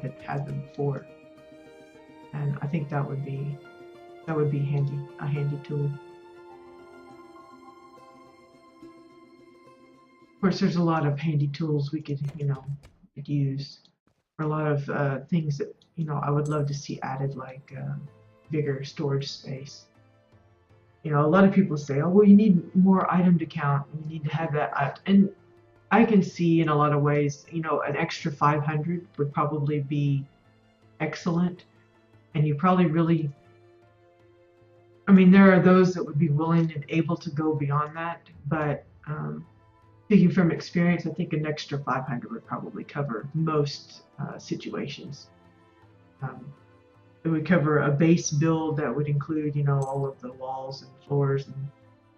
had had them before. And I think that would be handy, a handy tool. Of course, there's a lot of handy tools we could, could use. Or a lot of things that, I would love to see added, like bigger storage space. A lot of people say, oh, well, you need more item to count. You need to have that. And I can see in a lot of ways, an extra 500 would probably be excellent. And you probably really, I mean, there are those that would be willing and able to go beyond that. But speaking from experience, I think an extra 500 would probably cover most situations. It would cover a base build that would include, all of the walls and floors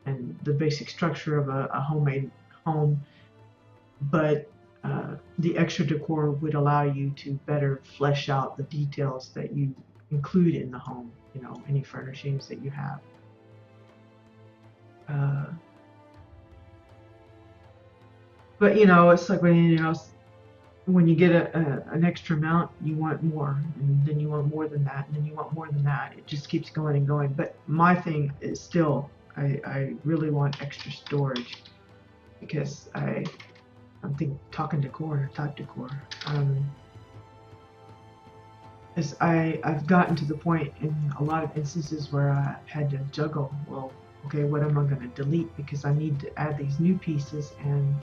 and the basic structure of a homemade home. But the extra decor would allow you to better flesh out the details that you include in the home, any furnishings that you have. But it's like with anything else. When you get an extra amount, you want more, and then you want more than that, and then you want more than that. It just keeps going and going. But my thing is still, I really want extra storage, because I'm talking decor, type decor. As I've gotten to the point in a lot of instances where I had to juggle. Well, okay, what am I going to delete, because I need to add these new pieces, and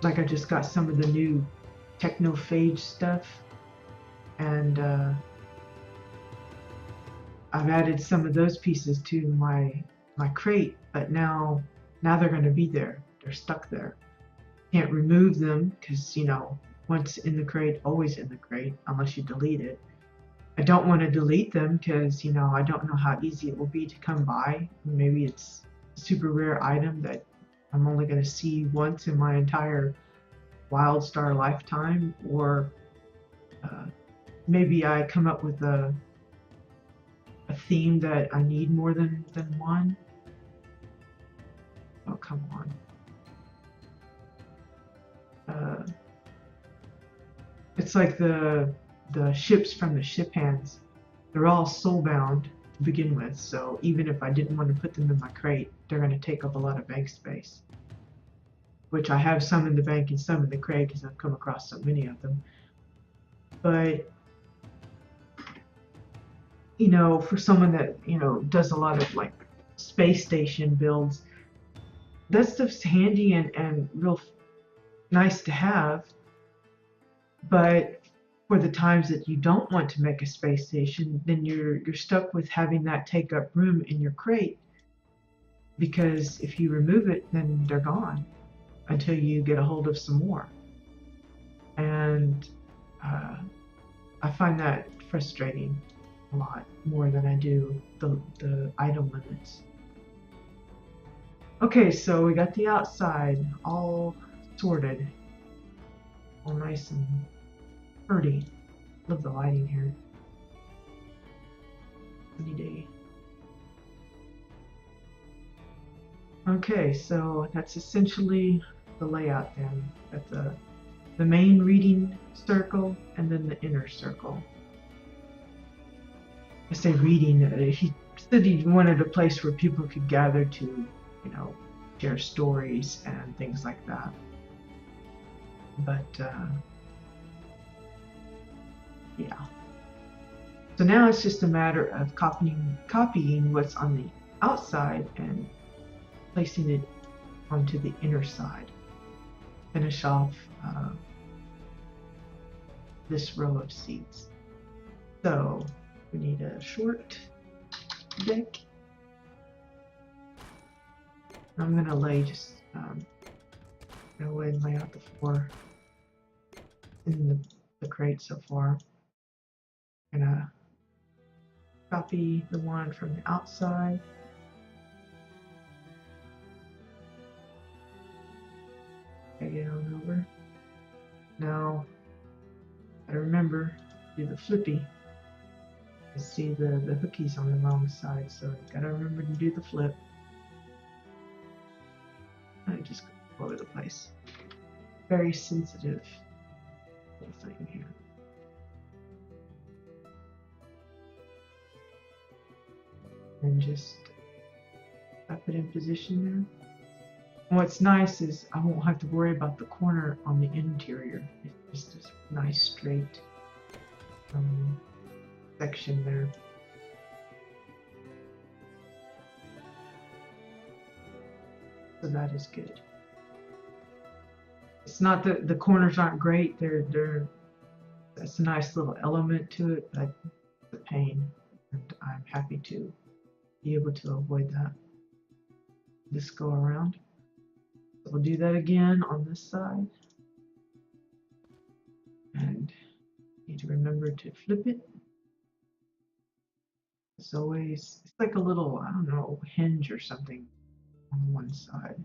like I just got some of the new technophage stuff, and I've added some of those pieces to my crate, but now they're going to be there. They're stuck there. Can't remove them, because once in the crate, always in the crate, unless you delete it. I don't want to delete them because I don't know how easy it will be to come by. Maybe it's a super rare item that I'm only going to see once in my entire WildStar lifetime, or maybe I come up with a theme that I need more than one. Oh, come on. It's like the ships from the ship hands. They're all soulbound to begin with, so even if I didn't want to put them in my crate, they're going to take up a lot of bank space. Which I have some in the bank and some in the crate, because I've come across so many of them. But for someone that does a lot of like space station builds, that stuff's handy and real nice to have. But for the times that you don't want to make a space station, then you're stuck with having that take up room in your crate, because if you remove it, then they're gone until you get a hold of some more. And I find that frustrating a lot more than I do the item limits. Okay, so we got the outside all sorted, all nice and pretty. Love the lighting here. Sunny day. Okay, so that's essentially the layout then. Got the main reading circle and then the inner circle. I say reading, he said he wanted a place where people could gather to, share stories and things like that. But yeah. So now it's just a matter of copying what's on the outside and placing it onto the inner side. Finish off this row of seats. So we need a short deck. I'm going to lay just go away and lay out the floor in the crate so far. I'm going to copy the one from the outside. Drag it on over. Now, I remember to do the flippy. You see the hookie's on the wrong side, so you gotta remember to do the flip. I just go all over the place. Very sensitive. thing here. And just up it in position there. And what's nice is I won't have to worry about the corner on the interior. It's just this nice straight section there. So that is good. It's not that the corners aren't great. That's a nice little element to it, but it's a pain, and I'm happy to be able to avoid that. This go around. So we'll do that again on this side, and need to remember to flip it. As always, it's like a little, I don't know, hinge or something on one side.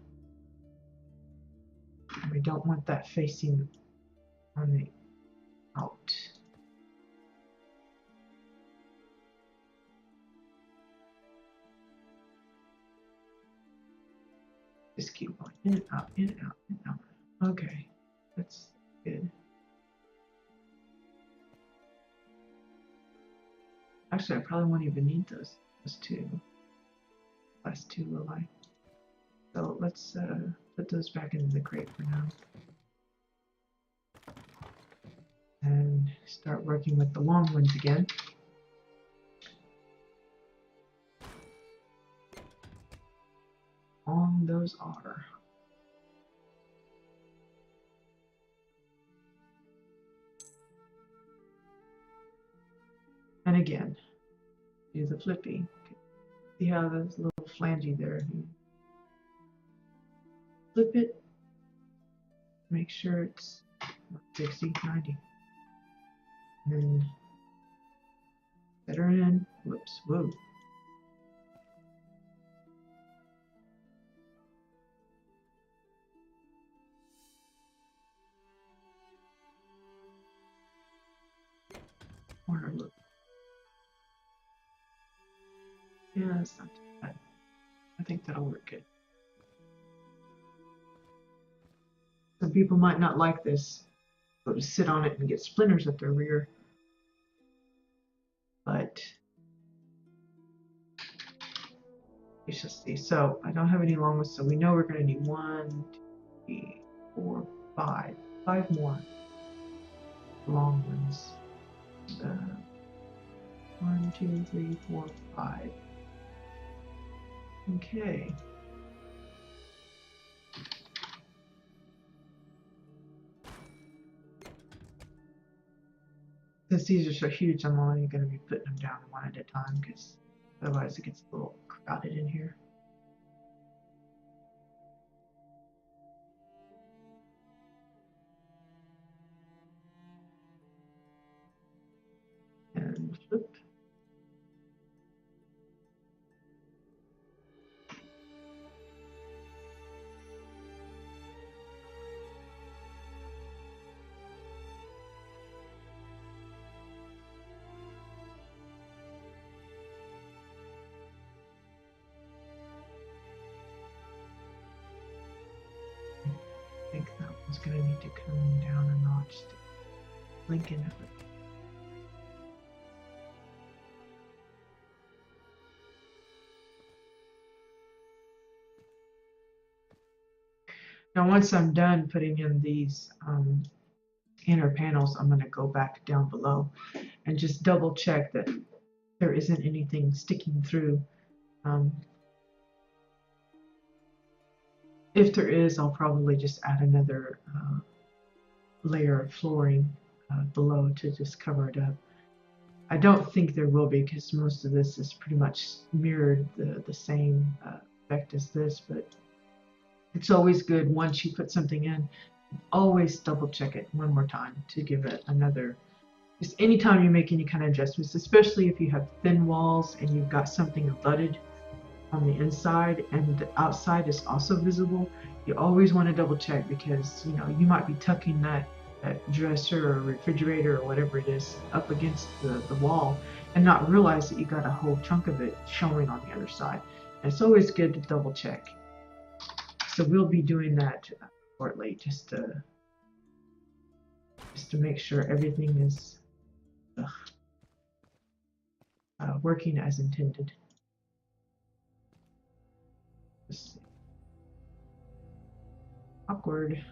And we don't want that facing on the out. Just keep going in and out, in and out, in and out. Okay, that's good. Actually, I probably won't even need those two. Last two will I? So let's put those back into the crate for now. And start working with the long ones again. Long those are. And again, do the flippy. See how there's a little flangey there. Flip it. Make sure it's 60, 90. And then set her in. Whoops, whoa. Corner look. Yeah, that's not too bad. I think that'll work good. Some people might not like this, go to sit on it and get splinters at their rear. But you shall see. So I don't have any long ones, so we know we're going to need 1, 2, 3, 4, 5. 5 more long ones. 1, 2, 3, 4, 5. Okay. Since these are so huge, I'm only going to be putting them down one at a time because otherwise it gets a little crowded in here. And flip. I think that one's going to need to come down a notch to link in it. Now, once I'm done putting in these inner panels, I'm going to go back down below and just double check that there isn't anything sticking through. If there is, I'll probably just add another layer of flooring below to just cover it up. I don't think there will be because most of this is pretty much mirrored the same effect as this, but it's always good once you put something in, always double check it one more time to give it another. Just anytime you make any kind of adjustments, especially if you have thin walls and you've got something abutted on the inside and the outside is also visible, you always want to double check because you might be tucking that dresser or refrigerator or whatever it is up against the wall and not realize that you got a whole chunk of it showing on the other side. And it's always good to double check. So we'll be doing that shortly, just to just to make sure everything is working as intended. Just awkward.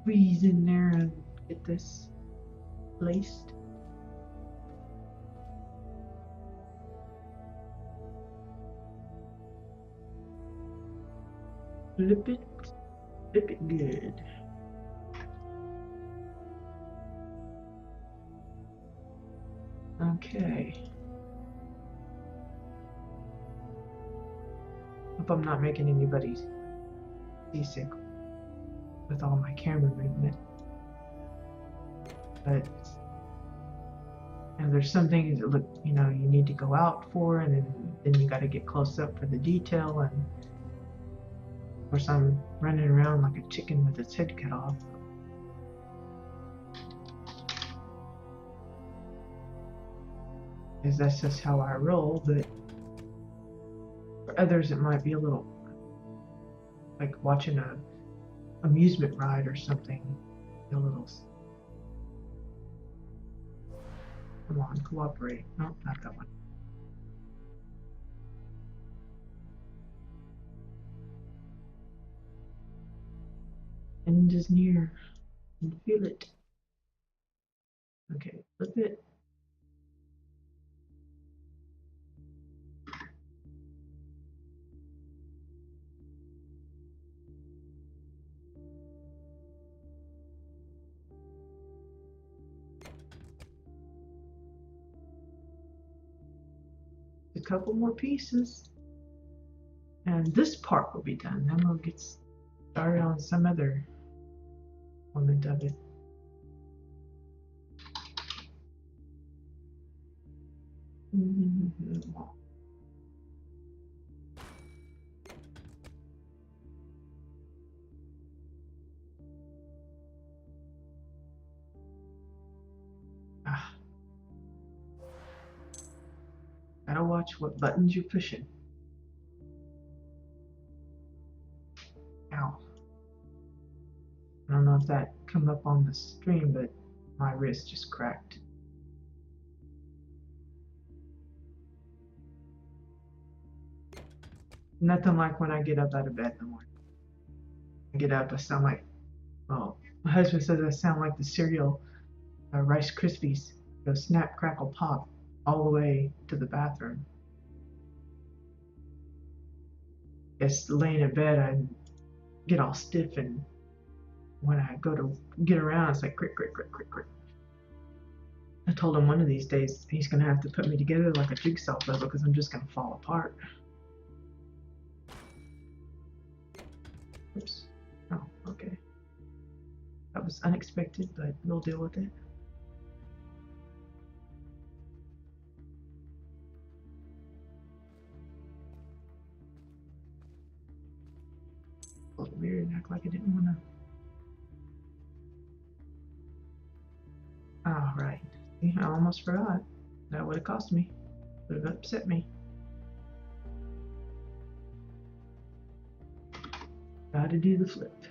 Squeeze in there and get this placed. Flip it good. Okay. Hope I'm not making anybody seasick with all my camera movement. But there's some things that look, you need to go out for, and then you got to get close up for the detail. And of course, I'm running around like a chicken with its head cut off. Because that's just how I roll, but for others it might be a little like watching a amusement ride or something. A little. Come on, cooperate. No, not that one. End is near. And feel it. Okay, flip it. A couple more pieces. And this part will be done. Then we'll get started on some other element of it. Gotta watch what buttons you're pushing. Ow. I don't know if that come up on the stream, but my wrist just cracked. Nothing like when I get up out of bed in the morning. I get up, I sound like, well, my husband says I sound like the cereal Rice Krispies. Go snap, crackle, pop all the way to the bathroom. Just laying in bed, I get all stiff, and when I go to get around, it's like crick, crick, crick, crick, crick. I told him one of these days he's gonna have to put me together like a jigsaw puzzle because I'm just gonna fall apart. Oops. Oh, okay. That was unexpected, but we'll deal with it. A little weird, act like I didn't want to. All right. See, I almost forgot. That would have cost me. Would have upset me. Gotta do the flip.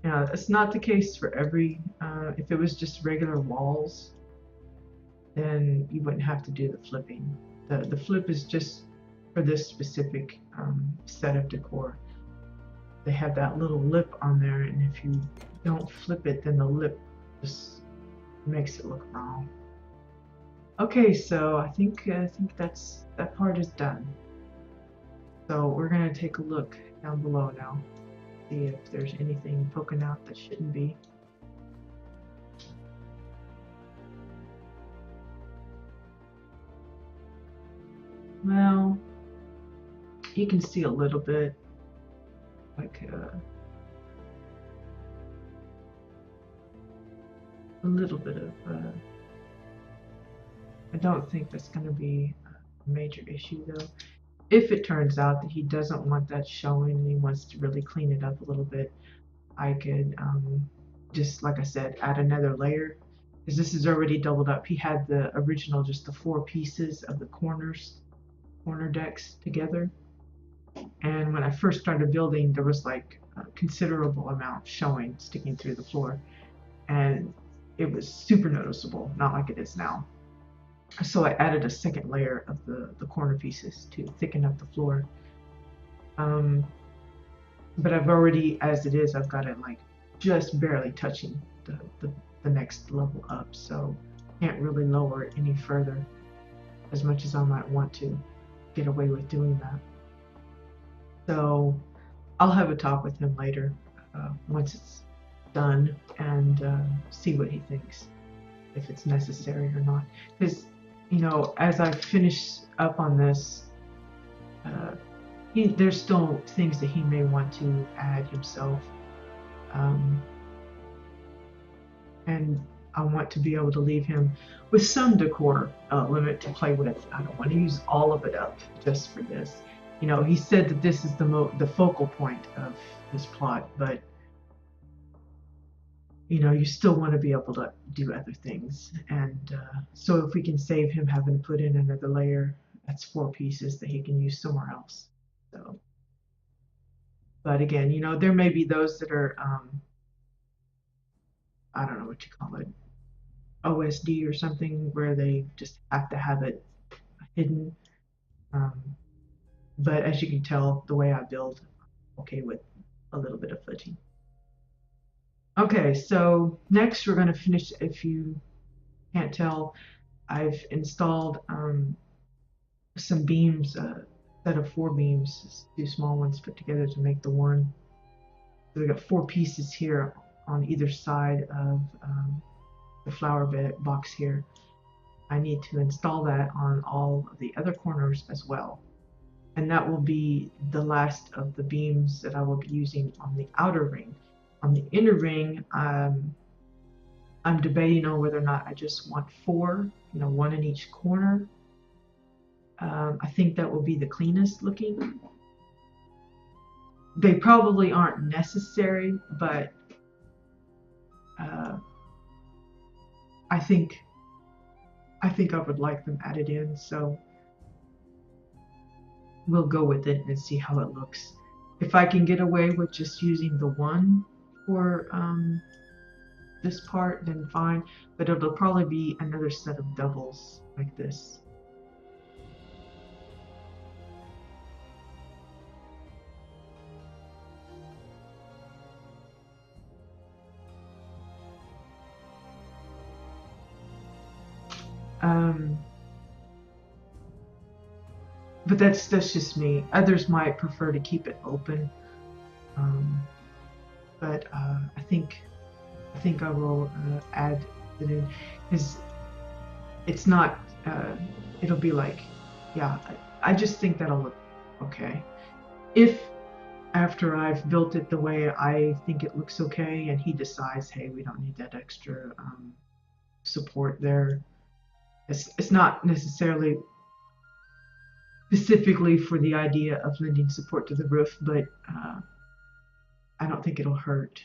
Now, it's not the case for every, if it was just regular walls, then you wouldn't have to do the flipping. The flip is just for this specific set of decor. They have that little lip on there, and if you don't flip it, then the lip just makes it look wrong. Okay, so I think that part is done. So we're gonna take a look down below now, see if there's anything poking out that shouldn't be. Well, you can see a little bit, like a little bit of. I don't think that's going to be a major issue though. If it turns out that he doesn't want that showing and he wants to really clean it up a little bit, I could just, like I said, add another layer, because this is already doubled up. He had the original, just the 4 pieces of the corner decks together. And when I first started building, there was like a considerable amount showing, sticking through the floor. And it was super noticeable, not like it is now. So I added a second layer of the corner pieces to thicken up the floor. But I've already, as it is, I've got it like just barely touching the next level up. So can't really lower it any further, as much as I might want to get away with doing that. So I'll have a talk with him later once it's done and see what he thinks, if it's necessary or not. Because, you know, as I finish up on this, there's still things that he may want to add himself. And I want to be able to leave him with some decor limit to play with. I don't want to use all of it up just for this. You know, he said that this is the focal point of his plot, but you know, you still want to be able to do other things. And so if we can save him having to put in another layer, that's 4 pieces that he can use somewhere else. So, but again, you know, there may be those that are, I don't know what you call it, OSD or something, where they just have to have it hidden. But as you can tell, the way I build, I'm okay with a little bit of footing. Okay, so next we're going to finish. If you can't tell, I've installed some beams, a set of 4 beams, 2 small ones put together to make the one. So we've got 4 pieces here on either side of the flower bed box here. I need to install that on all of the other corners as well. And that will be the last of the beams that I will be using on the outer ring. On the inner ring, I'm debating on whether or not I just want 4, you know, 1 in each corner. I think that will be the cleanest looking. They probably aren't necessary, but I think I would like them added in, so we'll go with it and see how it looks. If I can get away with just using the 1 for this part, then fine, but it'll probably be another set of doubles like this. But that's just me. Others might prefer to keep it open, but I think I will add it in, because it's not. It'll be like, yeah. I just think that'll look okay. If after I've built it the way I think it looks okay, and he decides, hey, we don't need that extra support there. It's not necessarily specifically for the idea of lending support to the roof, but I don't think it'll hurt.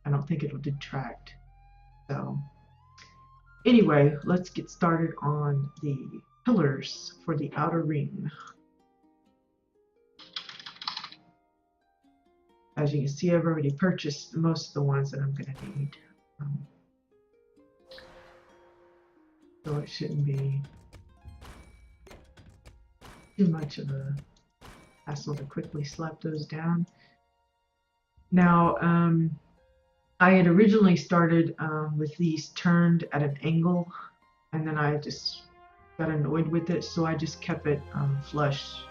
I don't think it'll detract. So anyway, let's get started on the pillars for the outer ring. As you can see, I've already purchased most of the ones that I'm going to need. So it shouldn't be too much of a hassle to quickly slap those down. Now, I had originally started with these turned at an angle, and then I just got annoyed with it, so I just kept it flush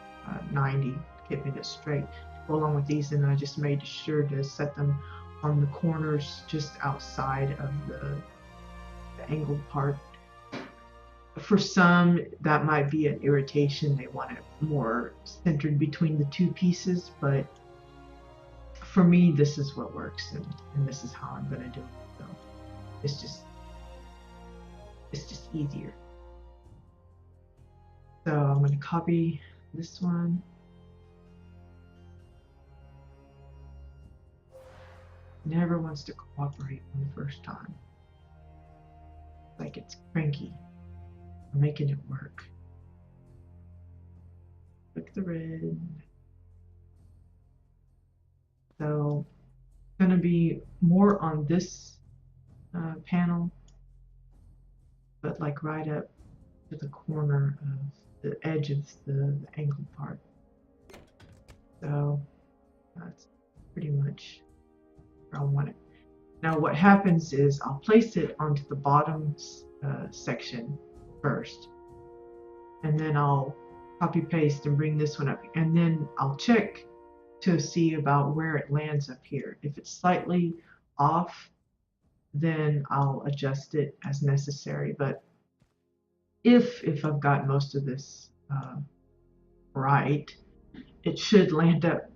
90, keeping it straight to go along with these, and then I just made sure to set them on the corners just outside of the angled part. For some, that might be an irritation. They want it more centered between the 2 pieces, but for me, this is what works, and this is how I'm going to do it. So it's just easier. So I'm going to copy this one. Never wants to cooperate on the first time. Like it's cranky. I'm making it work. Click the red. going to be more on this panel, but like right up to the corner of the edge of the angled part. So that's pretty much where I want it. Now what happens is I'll place it onto the bottom section first, and then I'll copy paste and bring this one up, and then I'll check to see about where it lands up here. If it's slightly off, then I'll adjust it as necessary. But if I've got most of this right, it should land up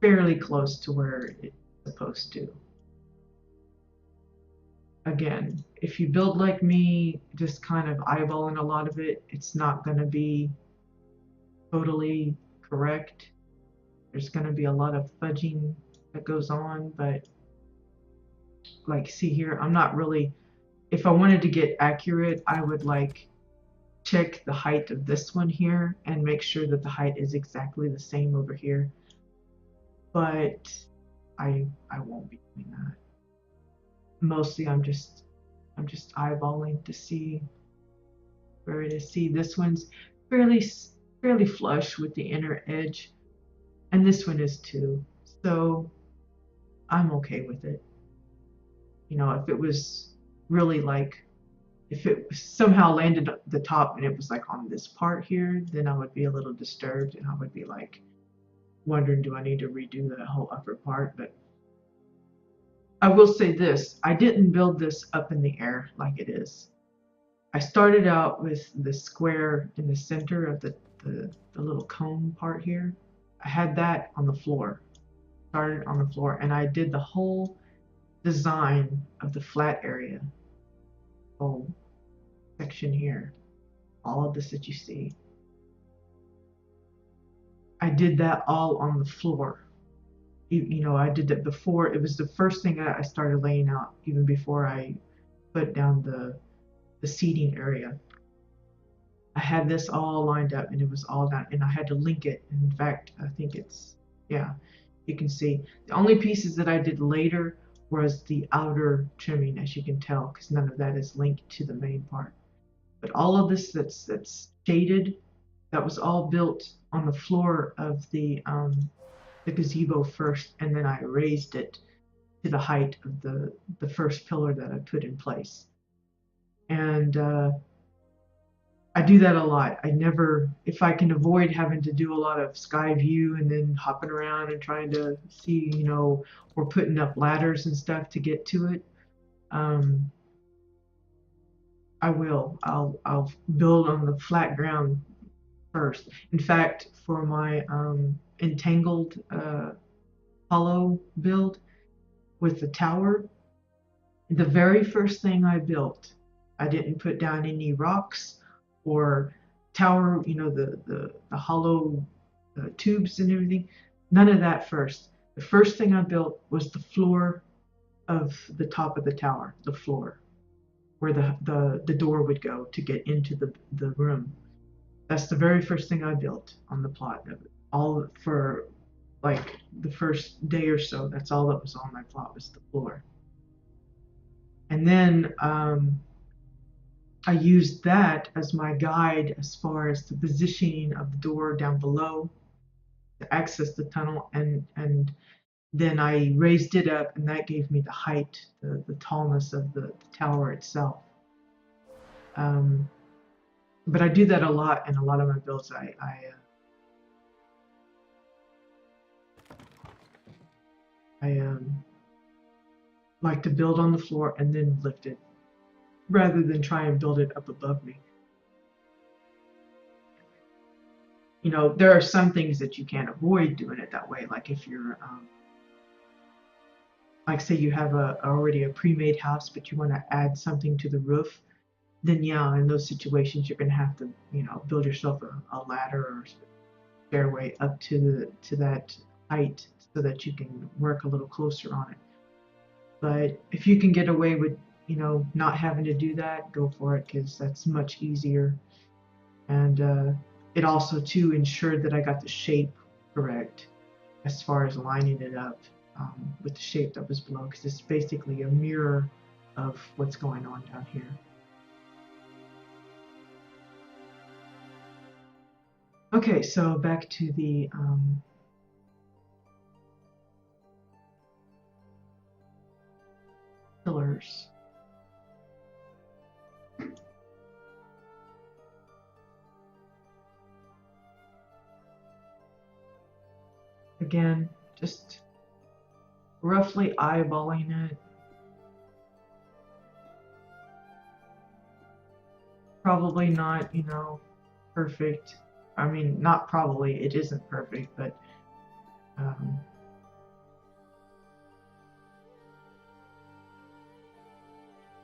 fairly close to where it's supposed to. Again, if you build like me, just kind of eyeballing a lot of it, it's not going to be totally correct. There's going to be a lot of fudging that goes on, but like see here, I'm not really, if I wanted to get accurate, I would like check the height of this one here and make sure that the height is exactly the same over here. But I won't be doing that. Mostly I'm just eyeballing to see where it is. See, this one's fairly flush with the inner edge, and this one is too. So I'm okay with it. You know, if it was really like, if it somehow landed at the top and it was like on this part here, then I would be a little disturbed and I would be like wondering, do I need to redo that whole upper part? But I will say this, I didn't build this up in the air like it is. I started out with the square in the center of the little cone part here. I had that on the floor, started on the floor, and I did the whole design of the flat area, whole section here, all of this that you see. I did that all on the floor. You know, I did that before. It was the first thing I started laying out, even before I put down the seating area. I had this all lined up and it was all done, and I had to link it. In fact, I think it's, yeah, you can see. The only pieces that I did later was the outer trimming, as you can tell, because none of that is linked to the main part. But all of this that's shaded, that was all built on the floor of the gazebo first, and then I raised it to the height of the first pillar that I put in place. And I do that a lot. I never, if I can avoid having to do a lot of sky view and then hopping around and trying to see, you know, or putting up ladders and stuff to get to it, I will. I'll build on the flat ground first. In fact, for my entangled hollow build with the tower, the very first thing I built, I didn't put down any rocks or tower, you know, the hollow tubes and everything. None of that first. The first thing I built was the floor of the top of the tower, the floor where the door would go to get into the room. That's the very first thing I built on the plot of it. All for like the first day or so. That's all that was on my plot, was the floor. And then I used that as my guide as far as the positioning of the door down below to access the tunnel, and then I raised it up, and that gave me the height, the tallness of the tower itself. But I do that a lot in a lot of my builds. I like to build on the floor and then lift it, rather than try and build it up above me. You know, there are some things that you can't avoid doing it that way. Like if you're, like say you have already a pre-made house, but you want to add something to the roof, then yeah, in those situations you're going to have to, you know, build yourself a ladder or stairway up to that height so that you can work a little closer on it. But if you can get away with, you know, not having to do that, go for it, because that's much easier. And it also too ensured that I got the shape correct as far as lining it up. with the shape that was below, because it's basically a mirror of what's going on down here. Okay, so back to the pillars. Again, just roughly eyeballing it. Probably not, you know, perfect. I mean, not probably, it isn't perfect, but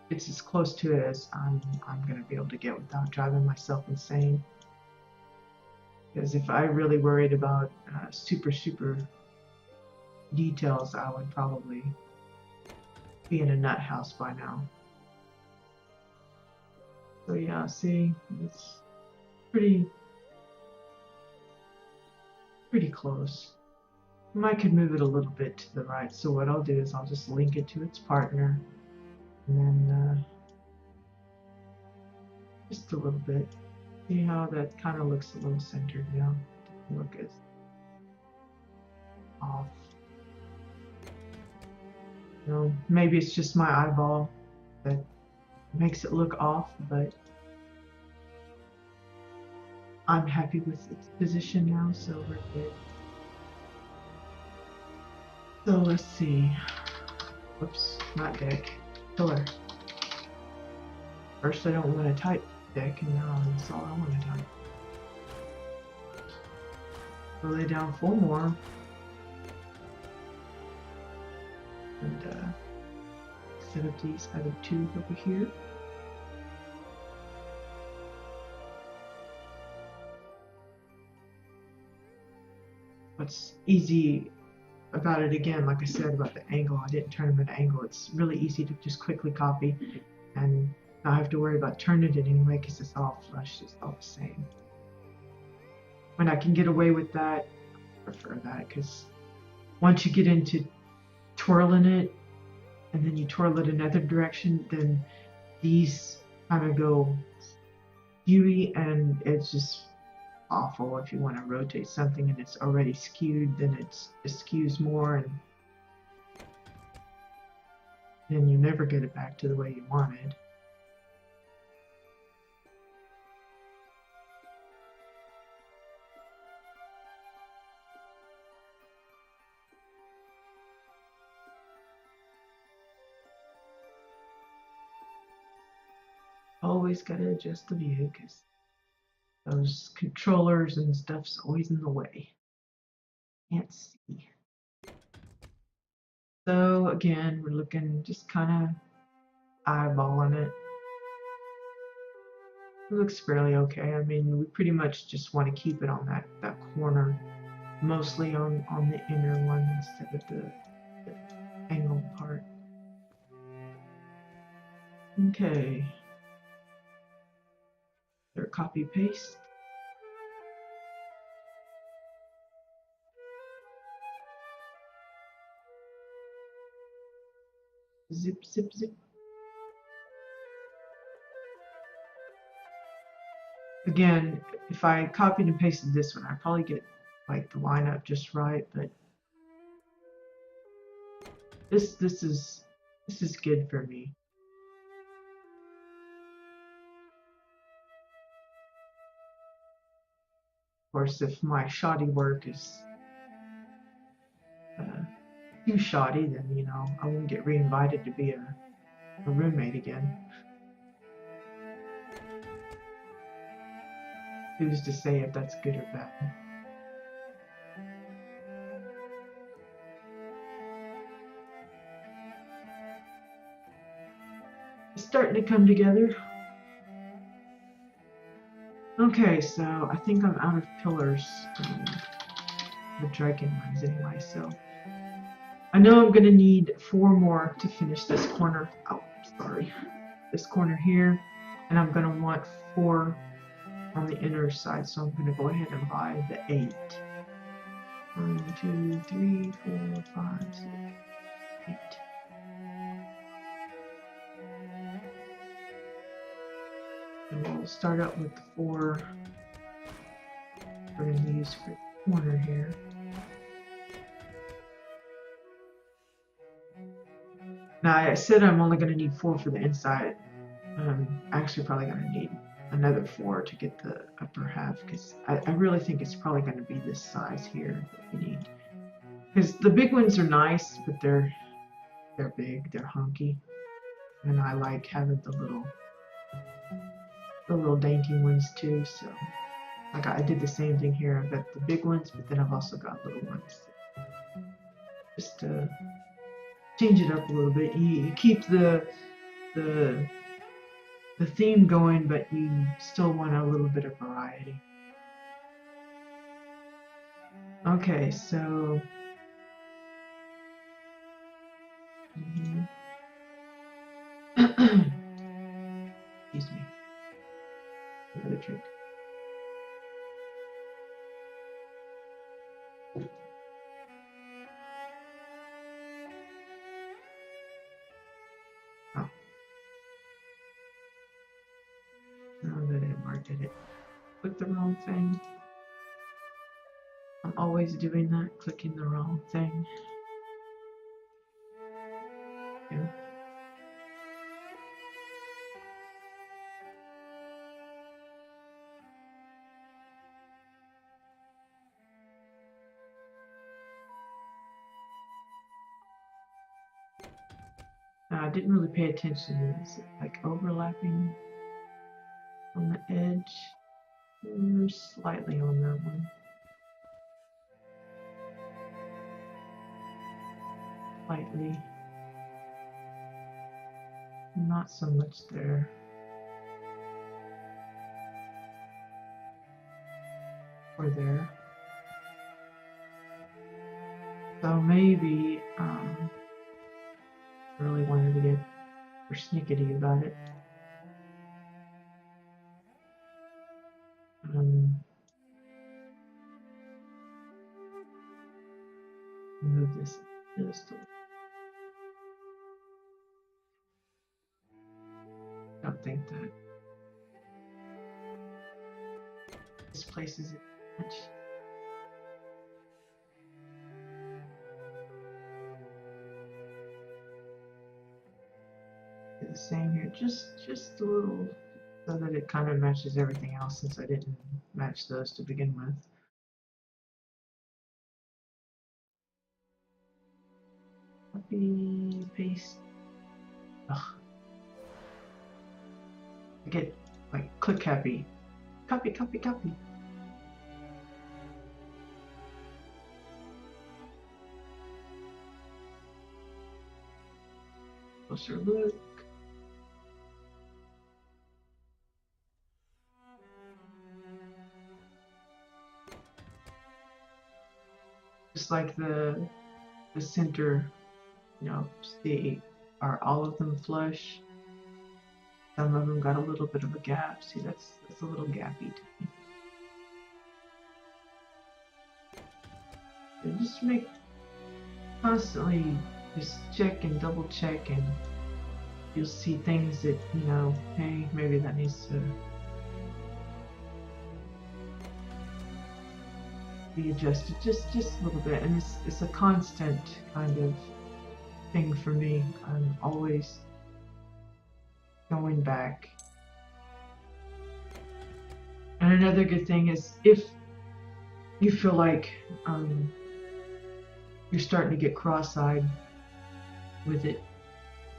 it's as close to it as I'm going to be able to get without driving myself insane. Because if I really worried about super details, I would probably be in a nut house by now. So yeah, see, it's pretty close. I could move it a little bit to the right. So what I'll do is I'll just link it to its partner, and then just a little bit. See how that kind of looks a little centered now? Look as off. You know, maybe it's just my eyeball that makes it look off, but I'm happy with its position now, so we're good. So let's see. Whoops, not deck, pillar. First I don't want to type deck, and now that's all I want to type. We'll lay down 4 more. And set up these other 2 over here. What's easy about it, again, like I said about the angle, I didn't turn them at an angle. It's really easy to just quickly copy and not have to worry about turning it anyway, because it's all flush, it's all the same. When I can get away with that, I prefer that, because once you get into twirling it and then you twirl it another direction, then these kind of go skewy, and it's just awful. If you want to rotate something and it's already skewed, then it skews more, and then you never get it back to the way you wanted. Always gotta adjust the view, because those controllers and stuff's always in the way. Can't see. So again, we're looking, just kind of eyeballing it. It looks fairly okay. I mean, we pretty much just want to keep it on that corner, mostly on the inner one instead of the angled part. Okay. There, copy paste. Zip, zip, zip. Again, if I copied and pasted this one, I'd probably get like the lineup just right, but this is good for me. Of course, if my shoddy work is too shoddy, then, you know, I won't get re-invited to be a roommate again. Who's to say if that's good or bad? It's starting to come together. Okay, so I think I'm out of pillars, the dragon ones anyway, so I know I'm gonna need 4 more to finish this corner. Oh, sorry, this corner here, and I'm gonna want 4 on the inner side, so I'm gonna go ahead and buy the 8. 1, 2, 3, 4, 5, 6. And we'll start out with the 4 we're going to use for the corner here. Now I said I'm only going to need 4 for the inside. I'm actually probably going to need another 4 to get the upper half, because I really think it's probably going to be this size here that we need. Because the big ones are nice, but they're big, they're hunky, and I like having the little dainty ones too. So like I did the same thing here. I've got the big ones, but then I've also got little ones. Just to change it up a little bit. You keep the theme going, but you still want a little bit of variety. Okay, so excuse me. Another drink. Oh. No, that didn't work, did it? Click the wrong thing. I'm always doing that, clicking the wrong thing. Yeah. I didn't really pay attention to this, like overlapping on the edge, slightly on that one. Slightly. Not so much there. Or there. So maybe really wanted to get persnickety about it. Move this just a I don't think that this places it much. Do the same here, just a little, so that it kind of matches everything else, since I didn't match those to begin with. Copy, paste. Ugh. I get like click happy. Copy, copy, copy. Closer look. Just like the center, you know, see, are all of them flush? Some of them got a little bit of a gap. See, that's a little gappy to me. And just make constantly just check and double check, and you'll see things that, you know, hey, maybe that needs to be adjusted just a little bit. And it's a constant kind of thing for me. I'm always going back. And another good thing is, if you feel like you're starting to get cross-eyed with it,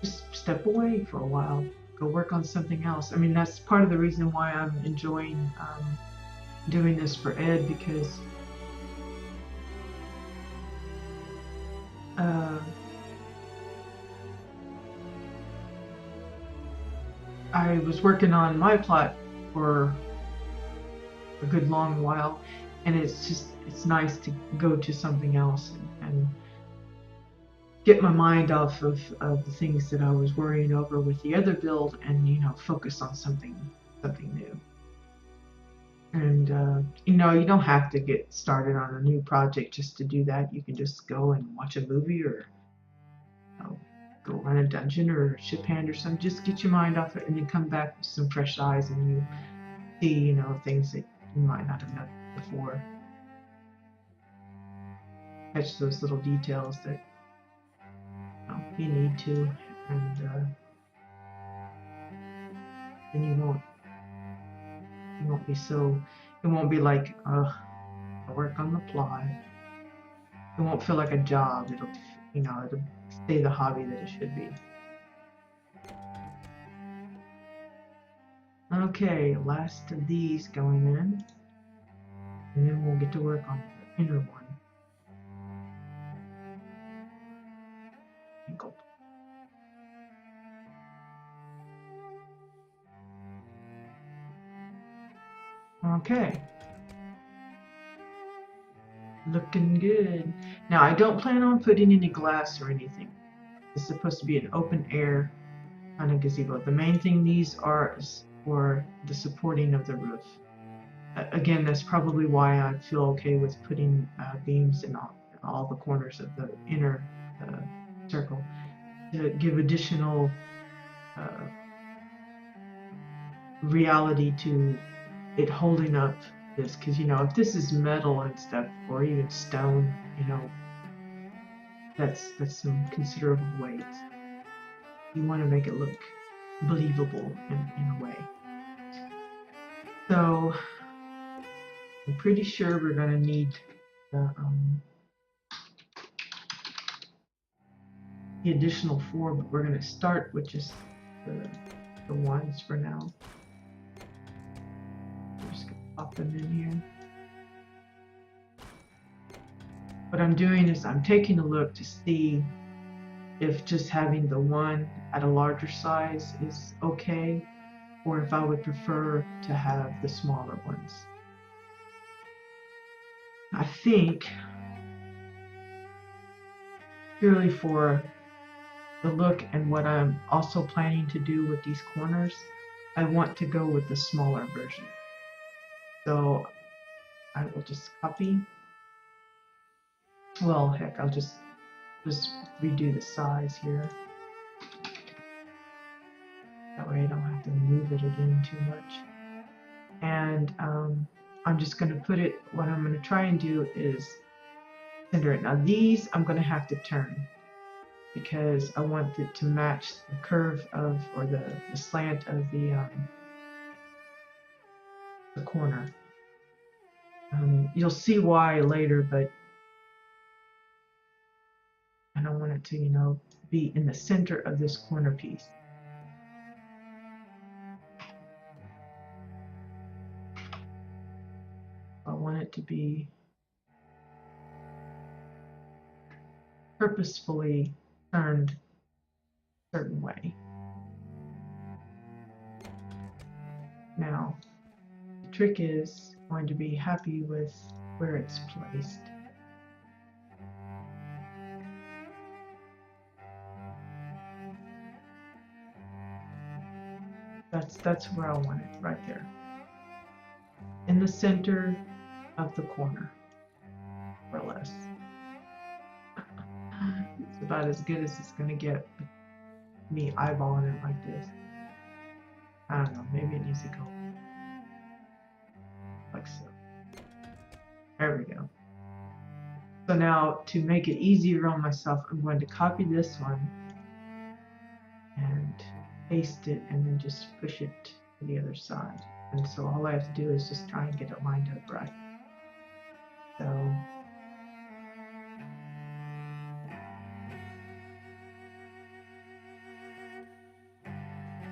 just step away for a while. Go work on something else. I mean, that's part of the reason why I'm enjoying doing this for Ed, because I was working on my plot for a good long while, and it's nice to go to something else and get my mind off of the things that I was worrying over with the other build, and, you know, focus on something new. And you know, you don't have to get started on a new project just to do that. You can just go and watch a movie, or, you know, go run a dungeon or ship hand or something. Just get your mind off it and then come back with some fresh eyes and you see, you know, things that you might not have noticed before. Catch those little details that you need to, and then you won't be so. It won't be like, I work on the plot. It won't feel like a job. It'll, you know, it'll stay the hobby that it should be. Okay, last of these going in, and then we'll get to work on the inner one. Ankle. Okay. Looking good. Now, I don't plan on putting any glass or anything. It's supposed to be an open air kind of gazebo. The main thing these are is for the supporting of the roof. Again, that's probably why I feel okay with putting beams in all the corners of the inner circle to give additional reality to it holding up this, because you know, if this is metal and stuff or even stone, you know, that's some considerable weight. You want to make it look believable in a way. So I'm pretty sure we're going to need the additional 4, but we're going to start with just the ones for now. I'm just going to pop them in here. What I'm doing is I'm taking a look to see if just having the one at a larger size is okay, or if I would prefer to have the smaller ones. I think purely for the look and what I'm also planning to do with these corners, I want to go with the smaller version. So I will just copy. Well, heck, I'll just redo the size here. That way I don't have to move it again too much. And I'm just going to put it, what I'm going to try and do is center it. Now these I'm going to have to turn because I want it to match the curve of, or the slant of the corner. You'll see why later, but I don't want it to, you know, be in the center of this corner piece. I want it to be purposefully turned a certain way. Now, the trick is going to be happy with where it's placed. That's where I want it, right there. In the center of the corner, more or less. It's about as good as it's going to get with me eyeballing it like this. I don't know, maybe it needs to go like so. There we go. So now, to make it easier on myself, I'm going to copy this one and paste it and then just push it to the other side. And so all I have to do is just try and get it lined up right. So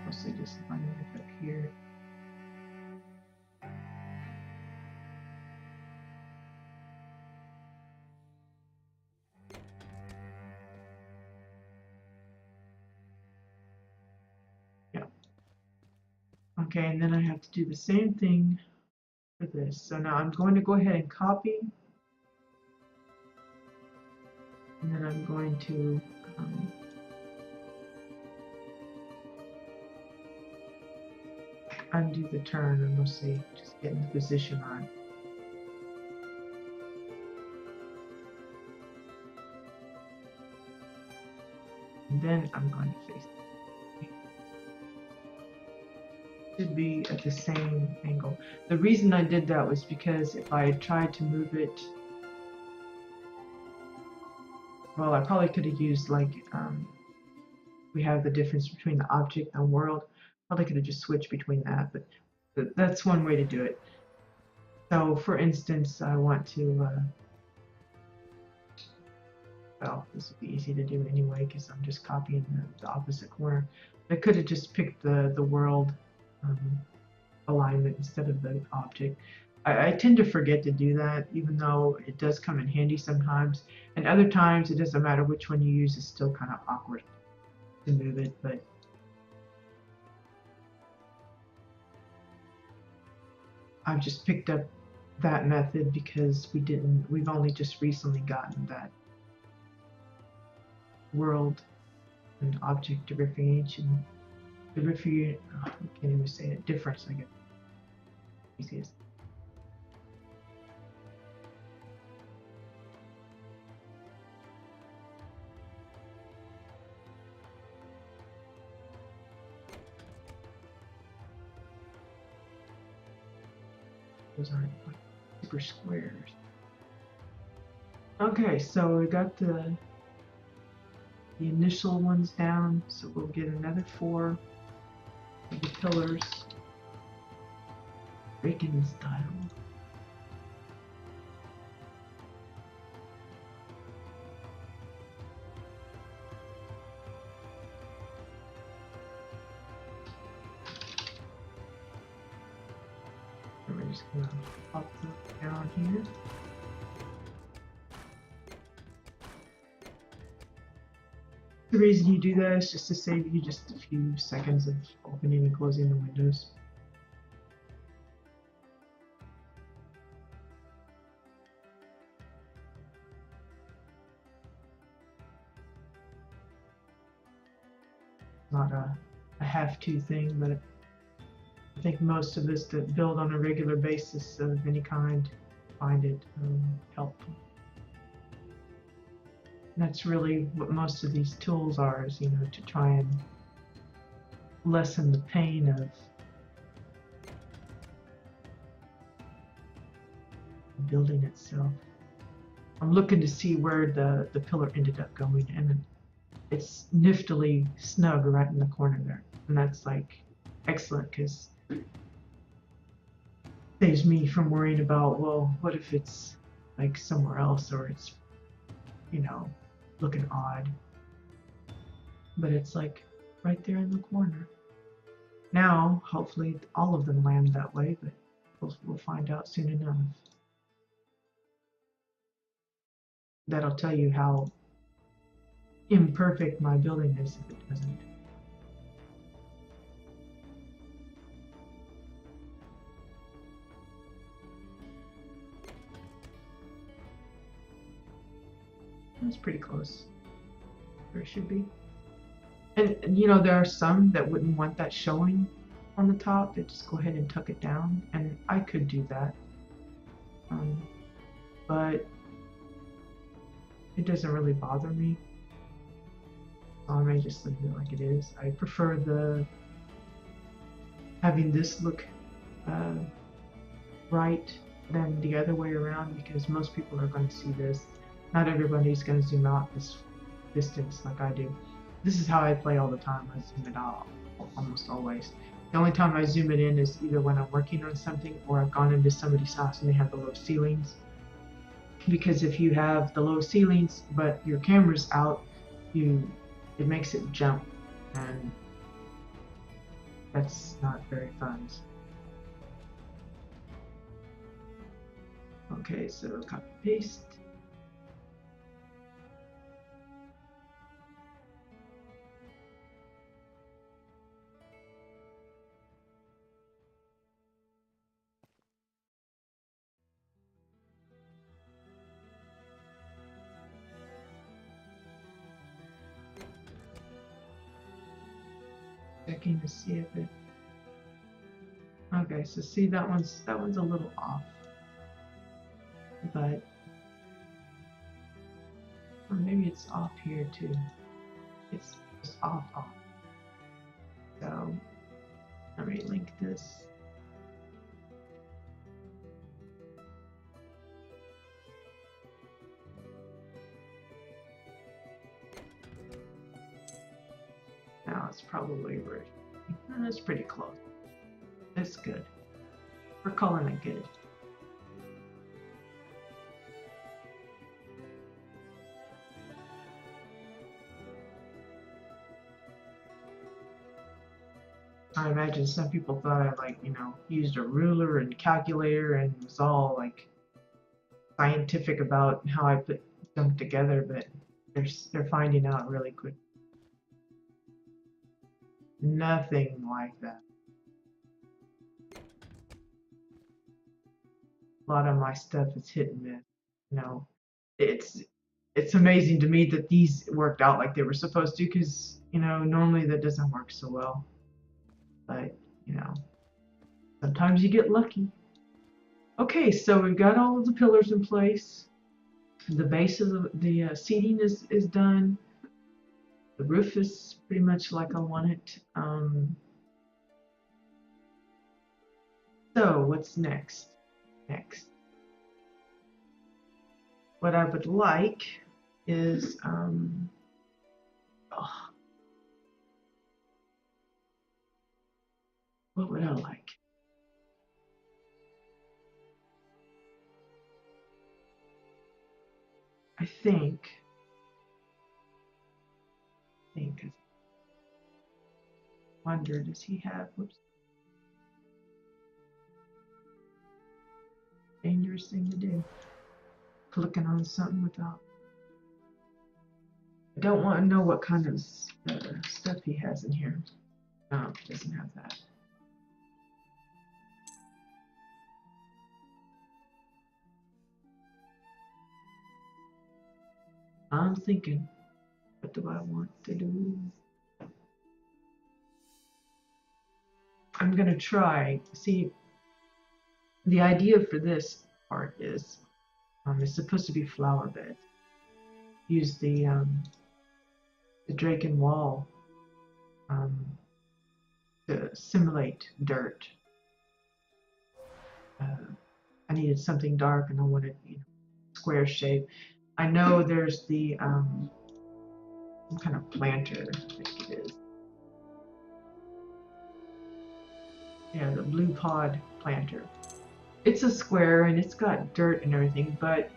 mostly just lining it up here. Okay, and then I have to do the same thing for this. So now I'm going to go ahead and copy. And then I'm going to undo the turn and we'll see, just getting the position right. And then I'm going to face it. Should be at the same angle. The reason I did that was because if I had tried to move it, well, I probably could have used like we have the difference between the object and world. Probably could have just switched between that, but that's one way to do it. So, for instance, I want to. Well, this would be easy to do anyway because I'm just copying the opposite corner. I could have just picked the world alignment instead of the object. I tend to forget to do that, even though it does come in handy sometimes. And other times, it doesn't matter which one you use, it's still kind of awkward to move it. But I've just picked up that method because we've only just recently gotten that world and object differentiation. I can't even say it. Difference, I guess. Easiest. Those aren't like super squares. Okay, so we got the initial ones down, so we'll get another 4 of the pillars. Break-in style. And we're just gonna pop them down here. The reason you do that is just to save you just a few seconds of opening and closing the windows. Not a have-to thing, but I think most of us that build on a regular basis of any kind find it helpful. And that's really what most of these tools are, is, you know, to try and lessen the pain of building itself. I'm looking to see where the pillar ended up going, and it's niftily snug right in the corner there. And that's like excellent because it saves me from worrying about, well, what if it's like somewhere else or it's, you know, looking odd. But it's like right there in the corner. Now, hopefully all of them land that way, but we'll find out soon enough. That'll tell you how imperfect my building is if it doesn't. That's pretty close where it should be. And you know, there are some that wouldn't want that showing on the top. They just go ahead and tuck it down, and I could do that. But it doesn't really bother me. So I may just leave it like it is. I prefer having this look right than the other way around, because most people are going to see this. Not everybody's going to zoom out this distance like I do. This is how I play all the time. I zoom it out almost always. The only time I zoom it in is either when I'm working on something or I've gone into somebody's house and they have the low ceilings. Because if you have the low ceilings but your camera's out, it makes it jump, and that's not very fun. Okay, so copy paste. Checking to see if it. Okay, so see, that one's a little off, but or maybe it's off here too. It's just off. So let me link this. Now it's probably right. That's pretty close. It's good. We're calling it good. I imagine some people thought I used a ruler and calculator and was all like scientific about how I put them together, but they're finding out really quick. Nothing like that. A lot of my stuff is hit and miss. It's amazing to me that these worked out like they were supposed to, because normally that doesn't work so well. But sometimes you get lucky. Okay, so we've got all of the pillars in place. The base of the seating is done. The roof is pretty much like I want it. So what's next? What I would like is what would I like? I think wonder, does he have, whoops, dangerous thing to do, clicking on something without, I don't want to know what kind of stuff he has in here. No, he doesn't have that. I'm thinking, what do I want to do? I'm gonna try, see, the idea for this part is, it's supposed to be flower bed. Use the drake and wall to simulate dirt. I needed something dark and I wanted square shape. I know there's the some kind of planter, I think it is. Yeah, the blue pod planter. It's a square and it's got dirt and everything, but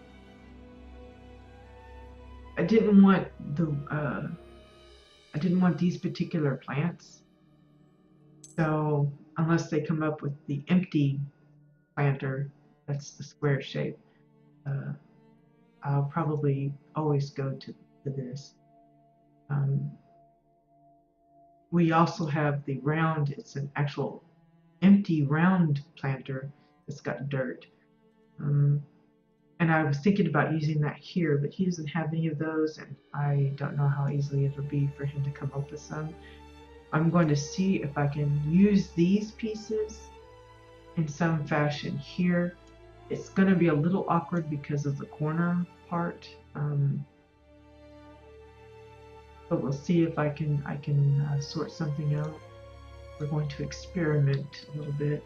I didn't want these particular plants. So unless they come up with the empty planter, that's the square shape, I'll probably always go to this. We also have the round, it's an actual empty round planter that's got dirt. And I was thinking about using that here, but he doesn't have any of those, and I don't know how easily it'll be for him to come up with some. I'm going to see if I can use these pieces in some fashion here. It's going to be a little awkward because of the corner part, but we'll see if I can sort something out. We're going to experiment a little bit.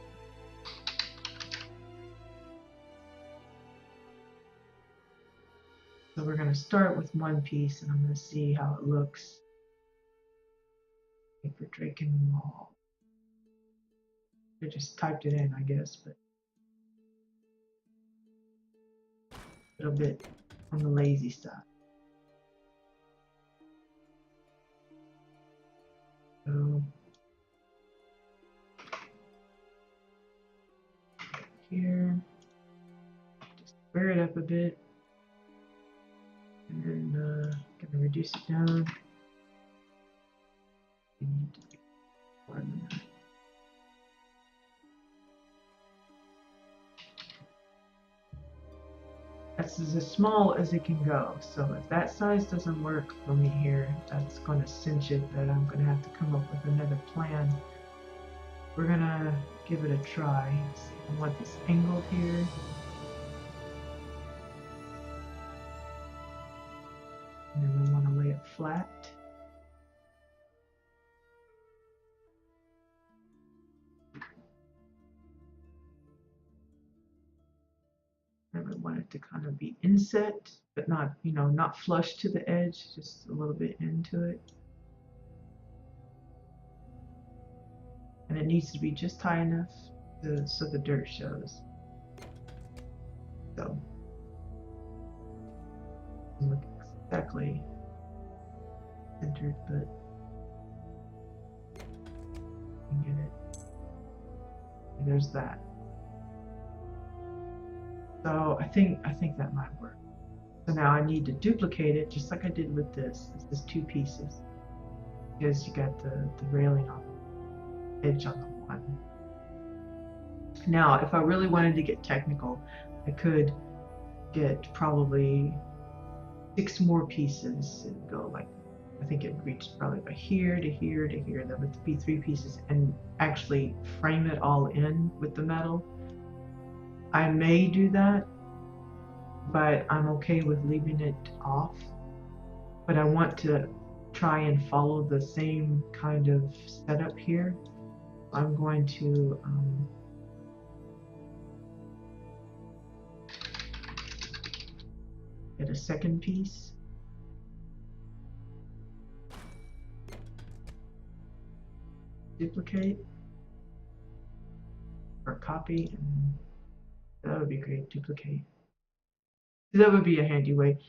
So we're going to start with one piece, and I'm going to see how it looks. For Drake and Wall. I just typed it in, I guess, but a little bit on the lazy side. So here, just square it up a bit, and then gonna reduce it down. That's as small as it can go. So if that size doesn't work for me here, that's going to cinch it that I'm going to have to come up with another plan. We're going to give it a try. I want this angled here. And then we want to lay it flat. I want it to kind of be inset, but not, you know, not flush to the edge, just a little bit into it. And it needs to be just high enough so the dirt shows. So, doesn't look exactly centered, but you can get it. And there's that. So I think that might work. So now I need to duplicate it just like I did with this. This is 2 pieces because you got the railing on the edge on the one. Now, if I really wanted to get technical, I could get probably 6 more pieces and go like, I think it reached probably by here to here to here. That would be 3 pieces, and actually frame it all in with the metal. I may do that, but I'm okay with leaving it off. But I want to try and follow the same kind of setup here. I'm going to get a second piece. Duplicate or copy, and that would be great. Duplicate. That would be a handy way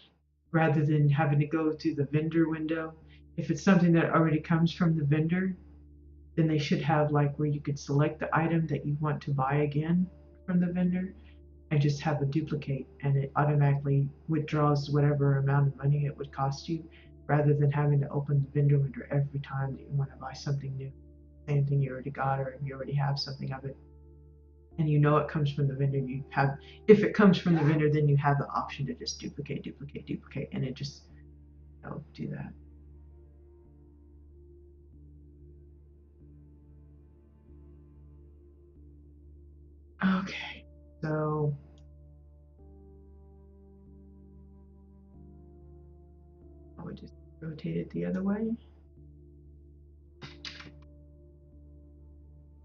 rather than having to go through the vendor window. If it's something that already comes from the vendor, then they should have like where you could select the item that you want to buy again from the vendor and just have a duplicate, and it automatically withdraws whatever amount of money it would cost you, rather than having to open the vendor window every time that you want to buy something new. Same thing you already got, or you already have something of it and you know it comes from the vendor, you have, if it comes from the vendor, then you have the option to just duplicate, and it just, you know, do that. Okay, so I would just rotate it the other way.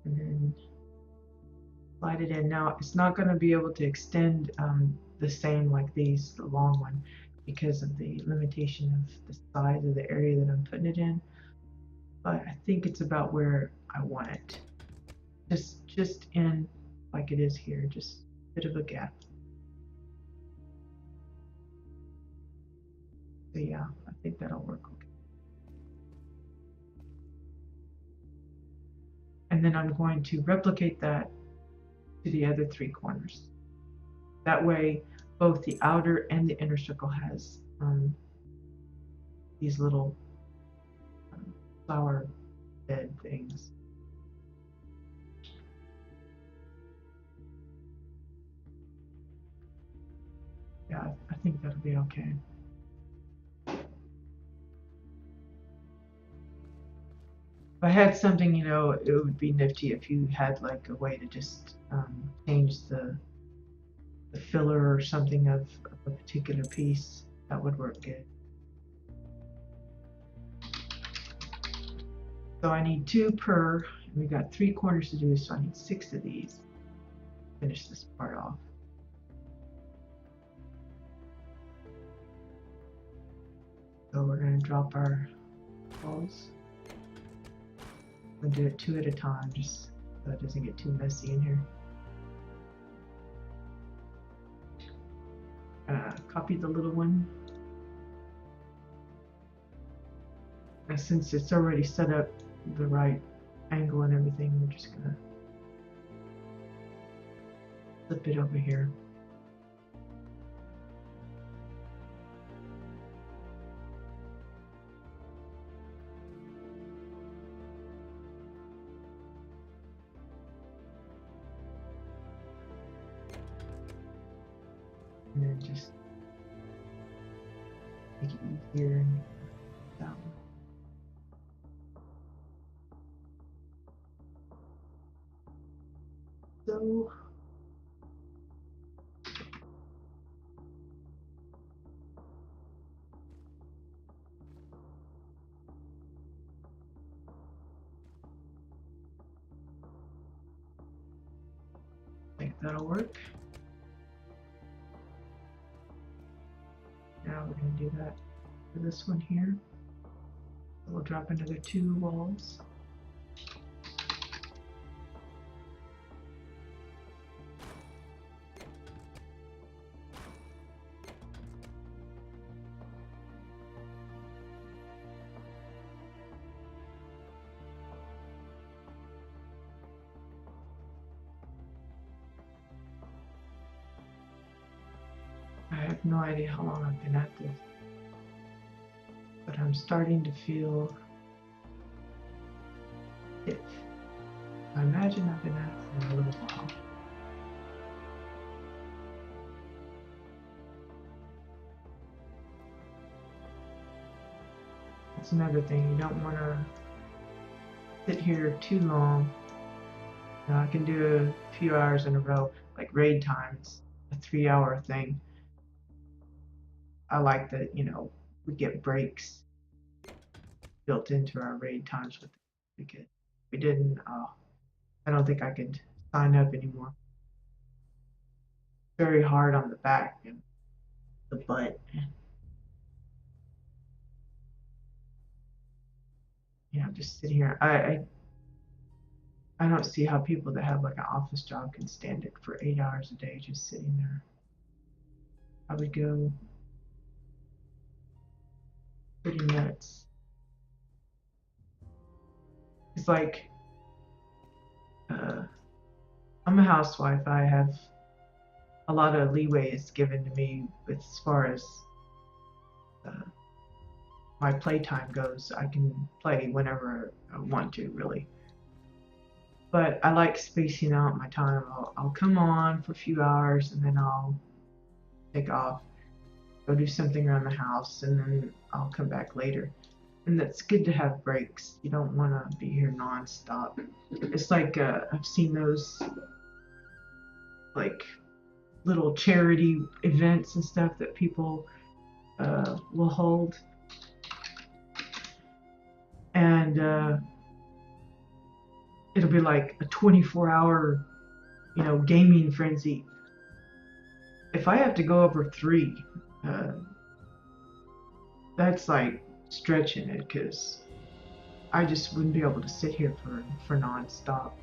And then slide it in. Now, it's not going to be able to extend the same like these, the long one, because of the limitation of the size of the area that I'm putting it in. But I think it's about where I want it. Just in like it is here, just a bit of a gap. So yeah, I think that'll work okay. And then I'm going to replicate that to the other 3 corners. That way, both the outer and the inner circle has these little flower bed things. Yeah, I think that'll be okay. If I had something, you know, it would be nifty if you had like a way to just change the filler or something of a particular piece. That would work good. So I need 2 per, and we got 3 corners to do, so I need 6 of these. Finish this part off. So we're going to drop our balls. We'll do it 2 at a time, just so it doesn't get too messy in here. Copy the little one. And since it's already set up the right angle and everything, we're just gonna flip it over here. And then just make it easier and that one. So I think that'll work. do that for this one here. So we'll drop another 2 walls. I have no idea how long I've been at this, but I'm starting to feel it. I imagine I've been at it for a little while. That's another thing, you don't want to sit here too long. Now, I can do a few hours in a row, like raid times, a 3-hour thing. I like that, you know, we get breaks built into our raid times with it, because if we didn't, I don't think I could sign up anymore. Very hard on the back and the butt. You know, just sitting here. I don't see how people that have like an office job can stand it for 8 hours a day just sitting there. I would go pretty nuts. It's like, I'm a housewife. I have a lot of leeway is given to me as far as my playtime goes. I can play whenever I want to, really. But I like spacing out my time. I'll come on for a few hours and then I'll take off, go do something around the house, and then I'll come back later. And that's good to have breaks. You don't want to be here non-stop. It's like I've seen those like little charity events and stuff that people will hold, and it'll be like a 24-hour, you know, gaming frenzy. If I have to go over 3, that's like stretching it, because I just wouldn't be able to sit here for non-stop.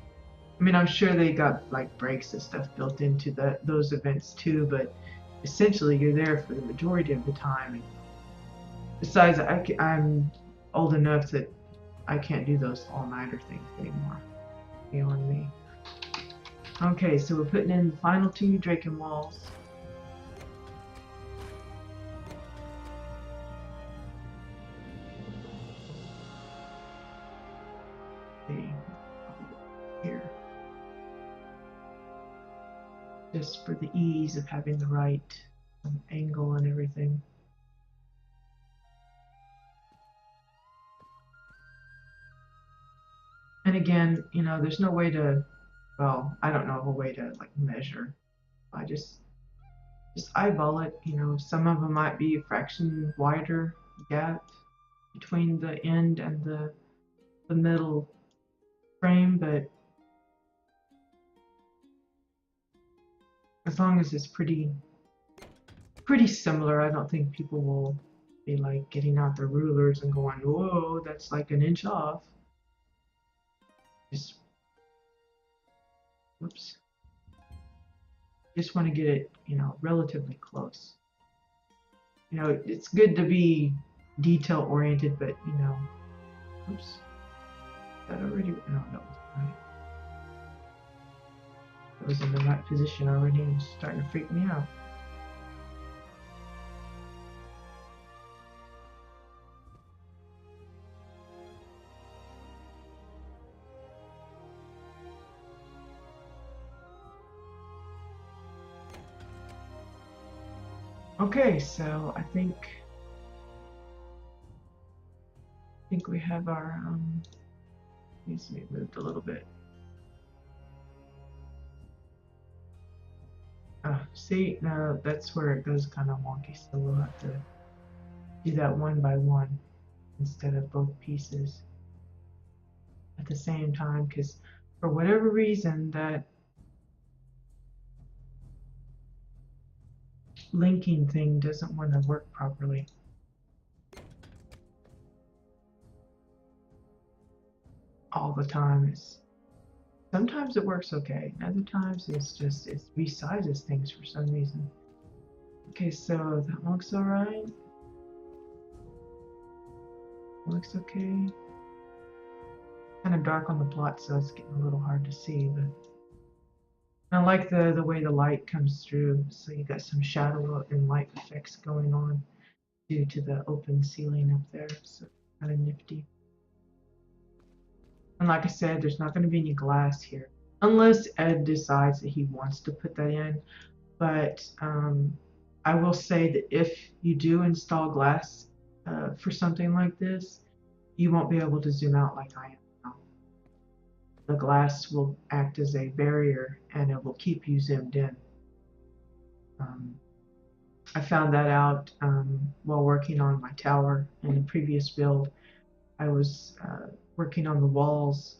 I mean, I'm sure they got like breaks and stuff built into those events too, but essentially you're there for the majority of the time. And besides, I'm old enough that I can't do those all-nighter things anymore. Beyond me. Okay, so we're putting in the final 2 Draken walls. Here. Just for the ease of having the right angle and everything. And again, you know, there's no way to, well, I don't know of a way to like measure. I just eyeball it. You know, some of them might be a fraction wider gap between the end and the middle frame, but as long as it's pretty similar, I don't think people will be like getting out their rulers and going, whoa, that's like an inch off. Just, whoops. Just want to get it, you know, relatively close. You know, it's good to be detail oriented, but you know, oops. That already, no, that was right. It was in the right position already and it's starting to freak me out. Okay, so I think we have our needs to be moved a little bit. See, now that's where it goes kind of wonky, so we'll have to do that one by one instead of both pieces at the same time, because for whatever reason that linking thing doesn't want to work properly. all the time. Sometimes it works okay, other times it resizes things for some reason. Okay, so that looks alright. Looks okay. Kind of dark on the plot, so it's getting a little hard to see, but I like the way the light comes through. So you got some shadow and light effects going on due to the open ceiling up there. So kind of nifty. And like I said, there's not going to be any glass here unless Ed decides that he wants to put that in. But I will say that if you do install glass for something like this, you won't be able to zoom out like I am now. The glass will act as a barrier and it will keep you zoomed in. I found that out while working on my tower in the previous build. I was working on the walls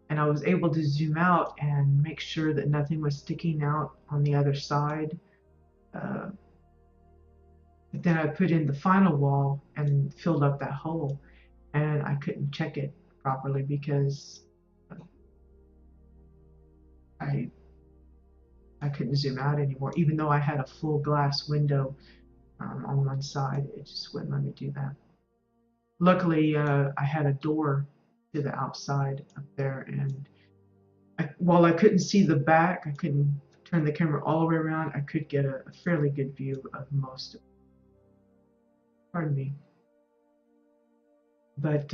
and I was able to zoom out and make sure that nothing was sticking out on the other side. But then I put in the final wall and filled up that hole, and I couldn't check it properly because I couldn't zoom out anymore. Even though I had a full glass window on one side, it just wouldn't let me do that. Luckily, I had a door to the outside up there, and while I couldn't see the back, I couldn't turn the camera all the way around, I could get a fairly good view of most of it. Pardon me. But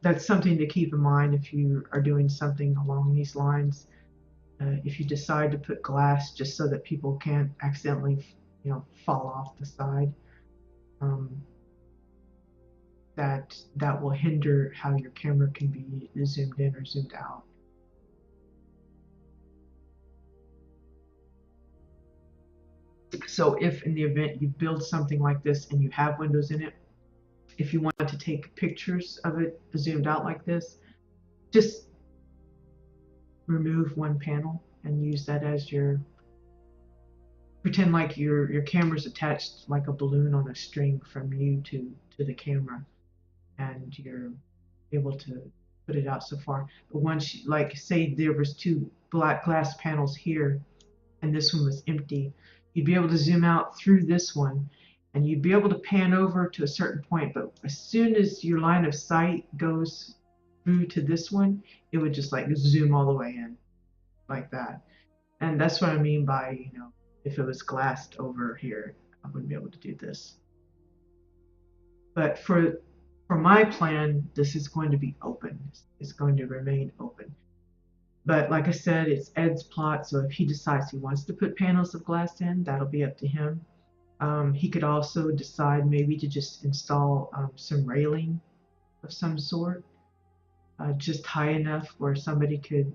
that's something to keep in mind if you are doing something along these lines. If you decide to put glass just so that people can't accidentally, fall off the side, that will hinder how your camera can be zoomed in or zoomed out. So if in the event you build something like this and you have windows in it, if you want to take pictures of it zoomed out like this, just remove one panel and use that as your, pretend like your camera's attached like a balloon on a string from you to the camera, and you're able to put it out so far. But once, like, say there was two black glass panels here and this one was empty, you'd be able to zoom out through this one and you'd be able to pan over to a certain point, but as soon as your line of sight goes through to this one, it would just like zoom all the way in like that. And that's what I mean by, if it was glassed over here, I wouldn't be able to do this. But for my plan, this is going to be open. It's going to remain open. But like I said, it's Ed's plot, so if he decides he wants to put panels of glass in, that'll be up to him. He could also decide maybe to just install some railing of some sort, just high enough where somebody could,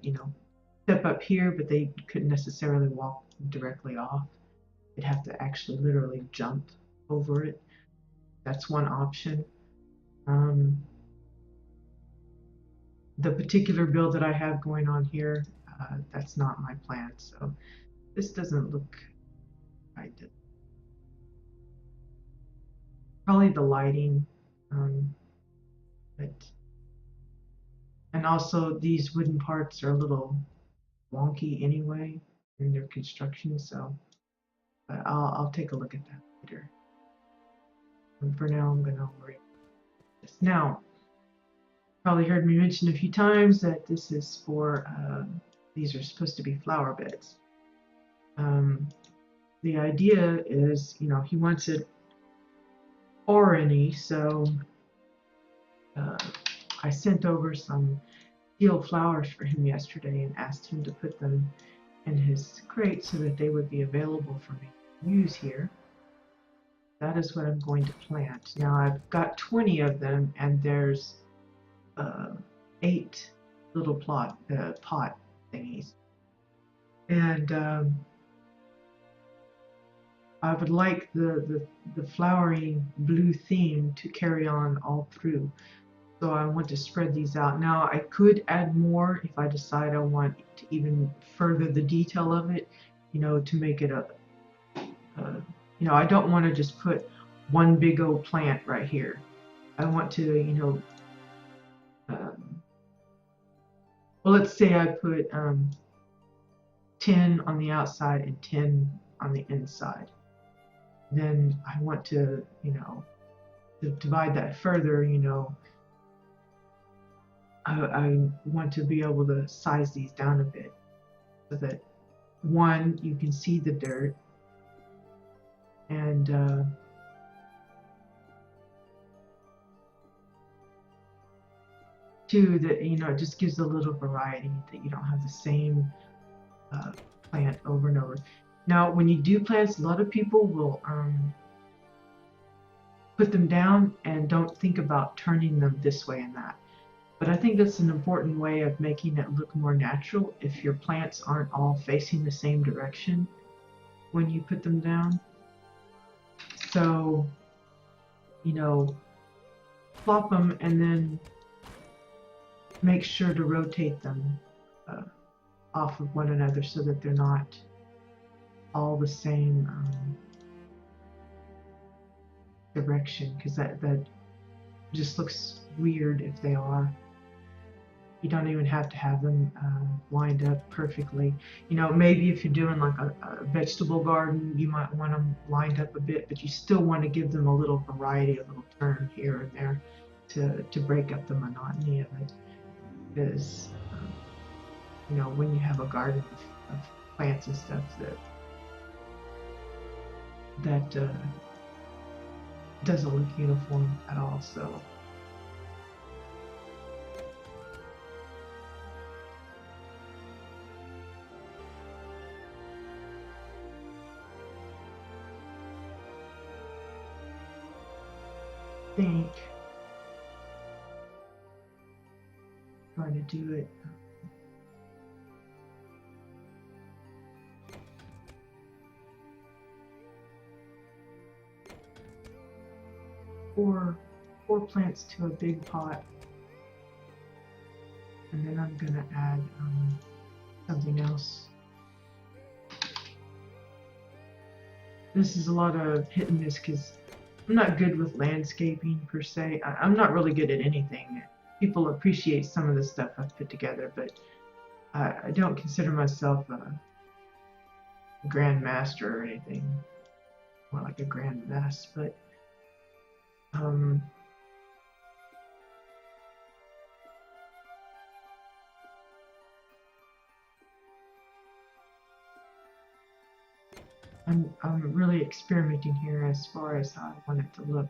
step up here, but they couldn't necessarily walk directly off. They'd have to actually literally jump over it. That's one option. The particular build that I have going on here, that's not my plan, so this doesn't look right. Probably the lighting, but and also these wooden parts are a little wonky anyway in their construction, so but I'll take a look at that later. And for now, I'm gonna worry about this. Now, probably heard me mention a few times that this is for these are supposed to be flower beds. The idea is, he wants it orany, so I sent over some teal flowers for him yesterday and asked him to put them in his crate so that they would be available for me to use here. That is what I'm going to plant. Now I've got 20 of them, and there's 8 little pot thingies, and I would like the flowering blue theme to carry on all through. So I want to spread these out. Now I could add more if I decide I want to even further the detail of it, to make it I don't want to just put one big old plant right here. I want to, well, let's say I put 10 on the outside and 10 on the inside. Then I want to, to divide that further, I want to be able to size these down a bit so that one, you can see the dirt, and two, that it just gives a little variety, that you don't have the same plant over and over. Now, when you do plants, a lot of people will put them down and don't think about turning them this way and that. But I think that's an important way of making it look more natural if your plants aren't all facing the same direction when you put them down. So, plop them and then make sure to rotate them off of one another so that they're not all the same direction, because that just looks weird if they are. You don't even have to have them lined up perfectly. Maybe if you're doing like a vegetable garden, you might want them lined up a bit, but you still want to give them a little variety, a little turn here and there to break up the monotony of it. Because, when you have a garden of plants and stuff, that doesn't look uniform at all. So. I think I'm going to do it. Four plants to a big pot, and then I'm going to add something else. This is a lot of hit and miss because I'm not good with landscaping per se. I'm not really good at anything. People appreciate some of the stuff I've put together, but I don't consider myself a grand master or anything. More like a grand mess, but I'm really experimenting here as far as how I want it to look.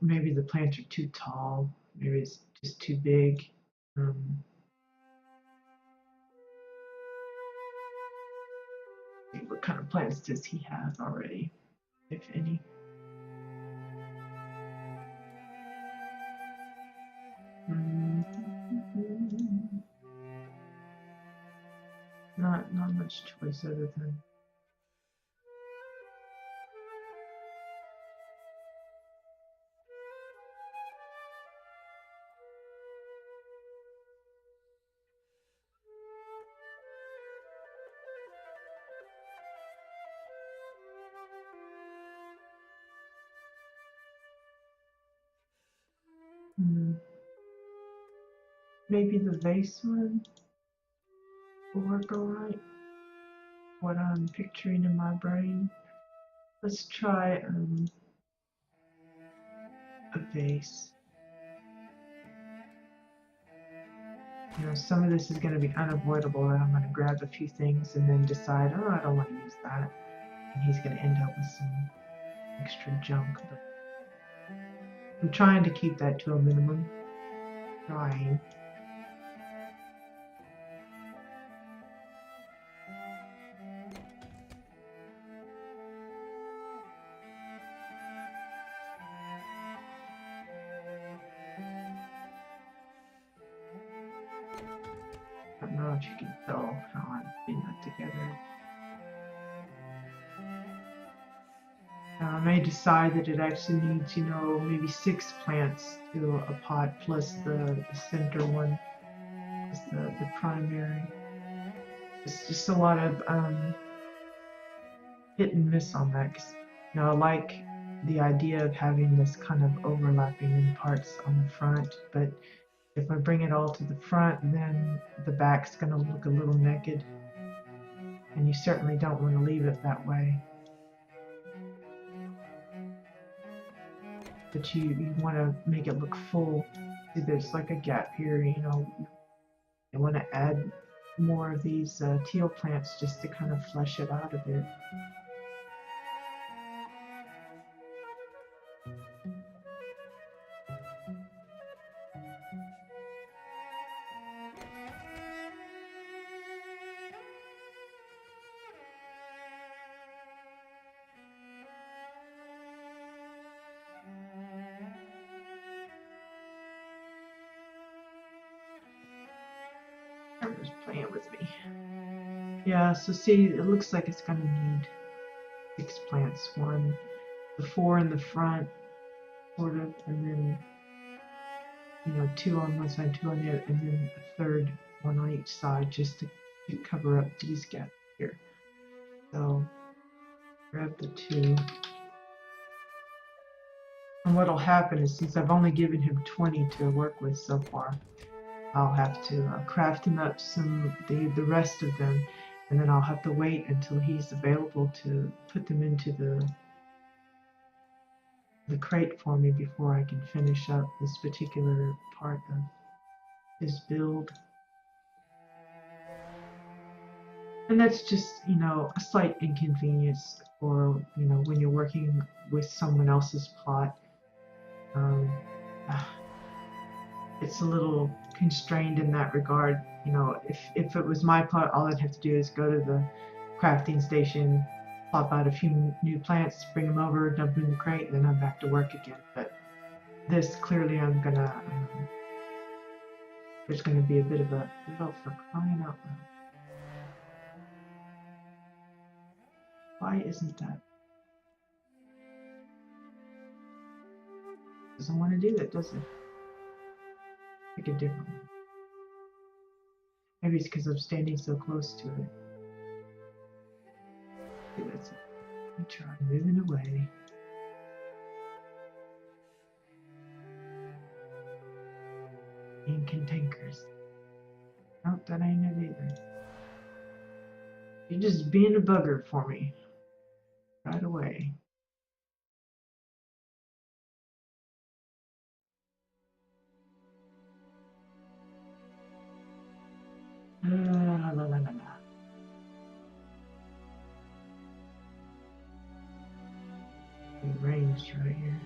Maybe the plants are too tall. Maybe it's just too big. What kind of plants does he have already, if any? Not much choice other than maybe the vase one will work alright. What I'm picturing in my brain. Let's try a vase. Some of this is going to be unavoidable, that I'm going to grab a few things and then decide, oh, I don't want to use that. And he's going to end up with some extra junk. But I'm trying to keep that to a minimum. Trying. I don't know if you can tell how I'm putting that together. I may decide that it actually needs, maybe 6 plants to a pot plus the center one is the primary. It's just a lot of hit and miss on that, because I like the idea of having this kind of overlapping in parts on the front, but if I bring it all to the front, then the back's going to look a little naked, and you certainly don't want to leave it that way. But you want to make it look full. See, there's like a gap here, you know. You want to add more of these teal plants just to kind of flesh it out a bit. Camera's playing with me. Yeah, so see, it looks like it's going to need 6 plants. The 4 in the front, sort of, and then, you know, 2 on one side, 2 on the other, and then a third one on each side, just to cover up these gaps here. So grab the 2. And what'll happen is, since I've only given him 20 to work with so far, I'll have to craft him up the rest of them, and then I'll have to wait until he's available to put them into the crate for me before I can finish up this particular part of his build. And that's just, you know, a slight inconvenience for, you know, when you're working with someone else's plot. It's a little constrained in that regard. You know, if it was my plot, all I'd have to do is go to the crafting station, plop out a few new plants, bring them over, dump them in the crate, and then I'm back to work again. But this, clearly, I'm gonna, there's gonna be a bit of a, oh, for crying out loud. Why isn't that? Doesn't want to do that, does it? Pick a different one. Maybe it's because I'm standing so close to it. Okay, that's it. Let me try moving away. Ink and tankers. Nope, that ain't it either. You're just being a bugger for me. Right away. La la la la. Range right here.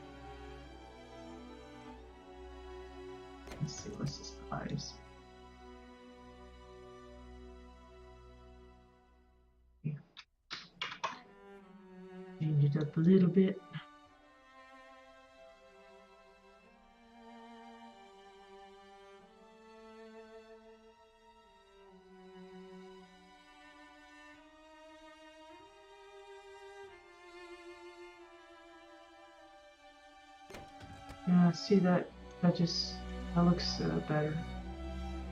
Let's see, what's the size? Yeah. Change it up a little bit. Yeah, see that looks better.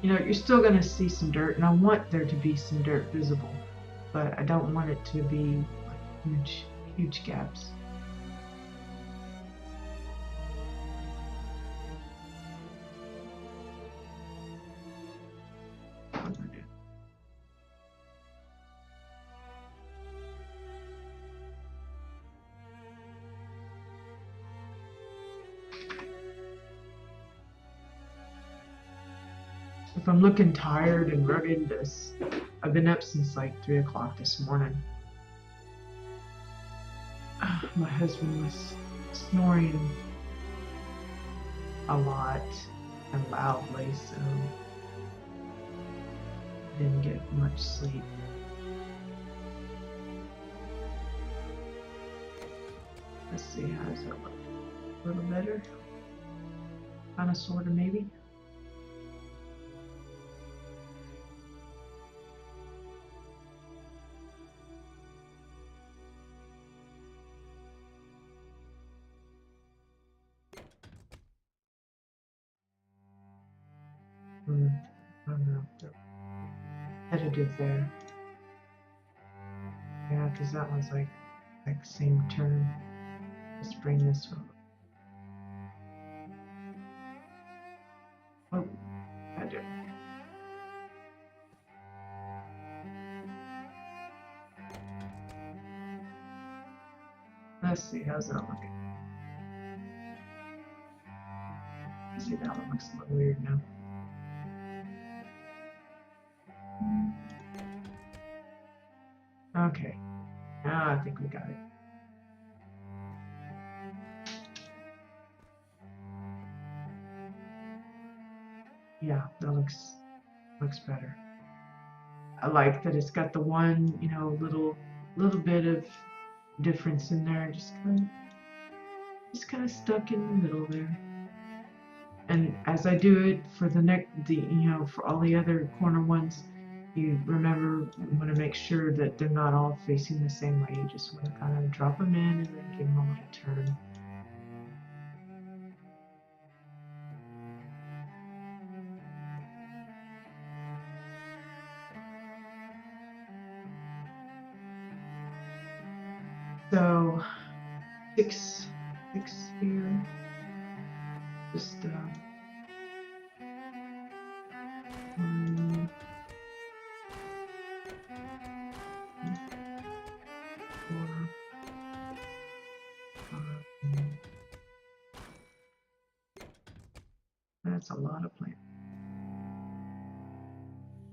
You know, you're still gonna see some dirt, and I want there to be some dirt visible, but I don't want it to be like huge gaps. If I'm looking tired and rugged, I've been up since like 3 o'clock this morning. My husband was snoring a lot and loudly, so I didn't get much sleep. Let's see, how does that look? A little better? Kind of, sort of, maybe? I don't know. Edited there. Yeah, because that one's like same turn. Just just bring this one. Oh, I do. Let's see, how's that looking? See, that one looks a little weird now. Okay, now I think we got it. Yeah, that looks better. I like that it's got the one, you know, little bit of difference in there, just kind of stuck in the middle there. And as I do it for for all the other corner ones, you want to make sure that they're not all facing the same way. You just want to kind of drop them in and then give them a little turn. So 6 here. Just 1, 4, 5. That's a lot of plants.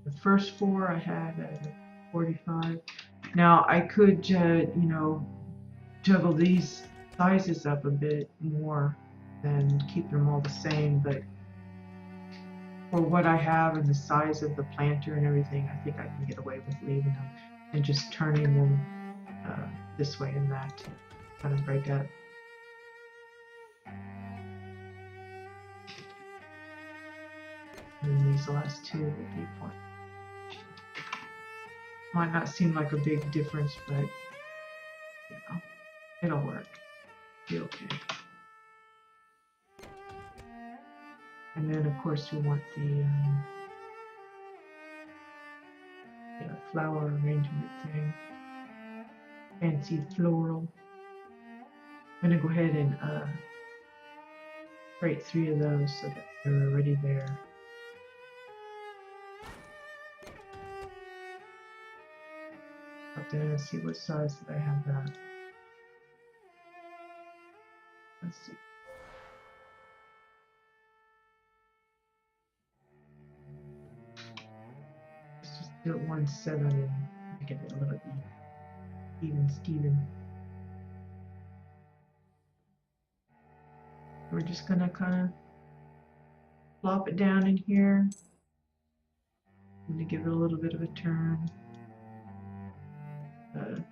The first 4 I had at 45. Now I could, juggle these sizes up a bit more and keep them all the same, but for what I have and the size of the planter and everything, I think I can get away with leaving them and just turning them this way and that to kind of break up. And these last 2 will be fine. Might not seem like a big difference, but you know, it'll work. Be okay. And then, of course, we want the flower arrangement thing. Fancy floral. I'm going to go ahead and create 3 of those so that they're already there. Up there and see what size that I have that. Let's see. Let's just do it 1/7 and make it a little even Steven. We're just gonna kind of plop it down in here. I'm gonna give it a little bit of a turn.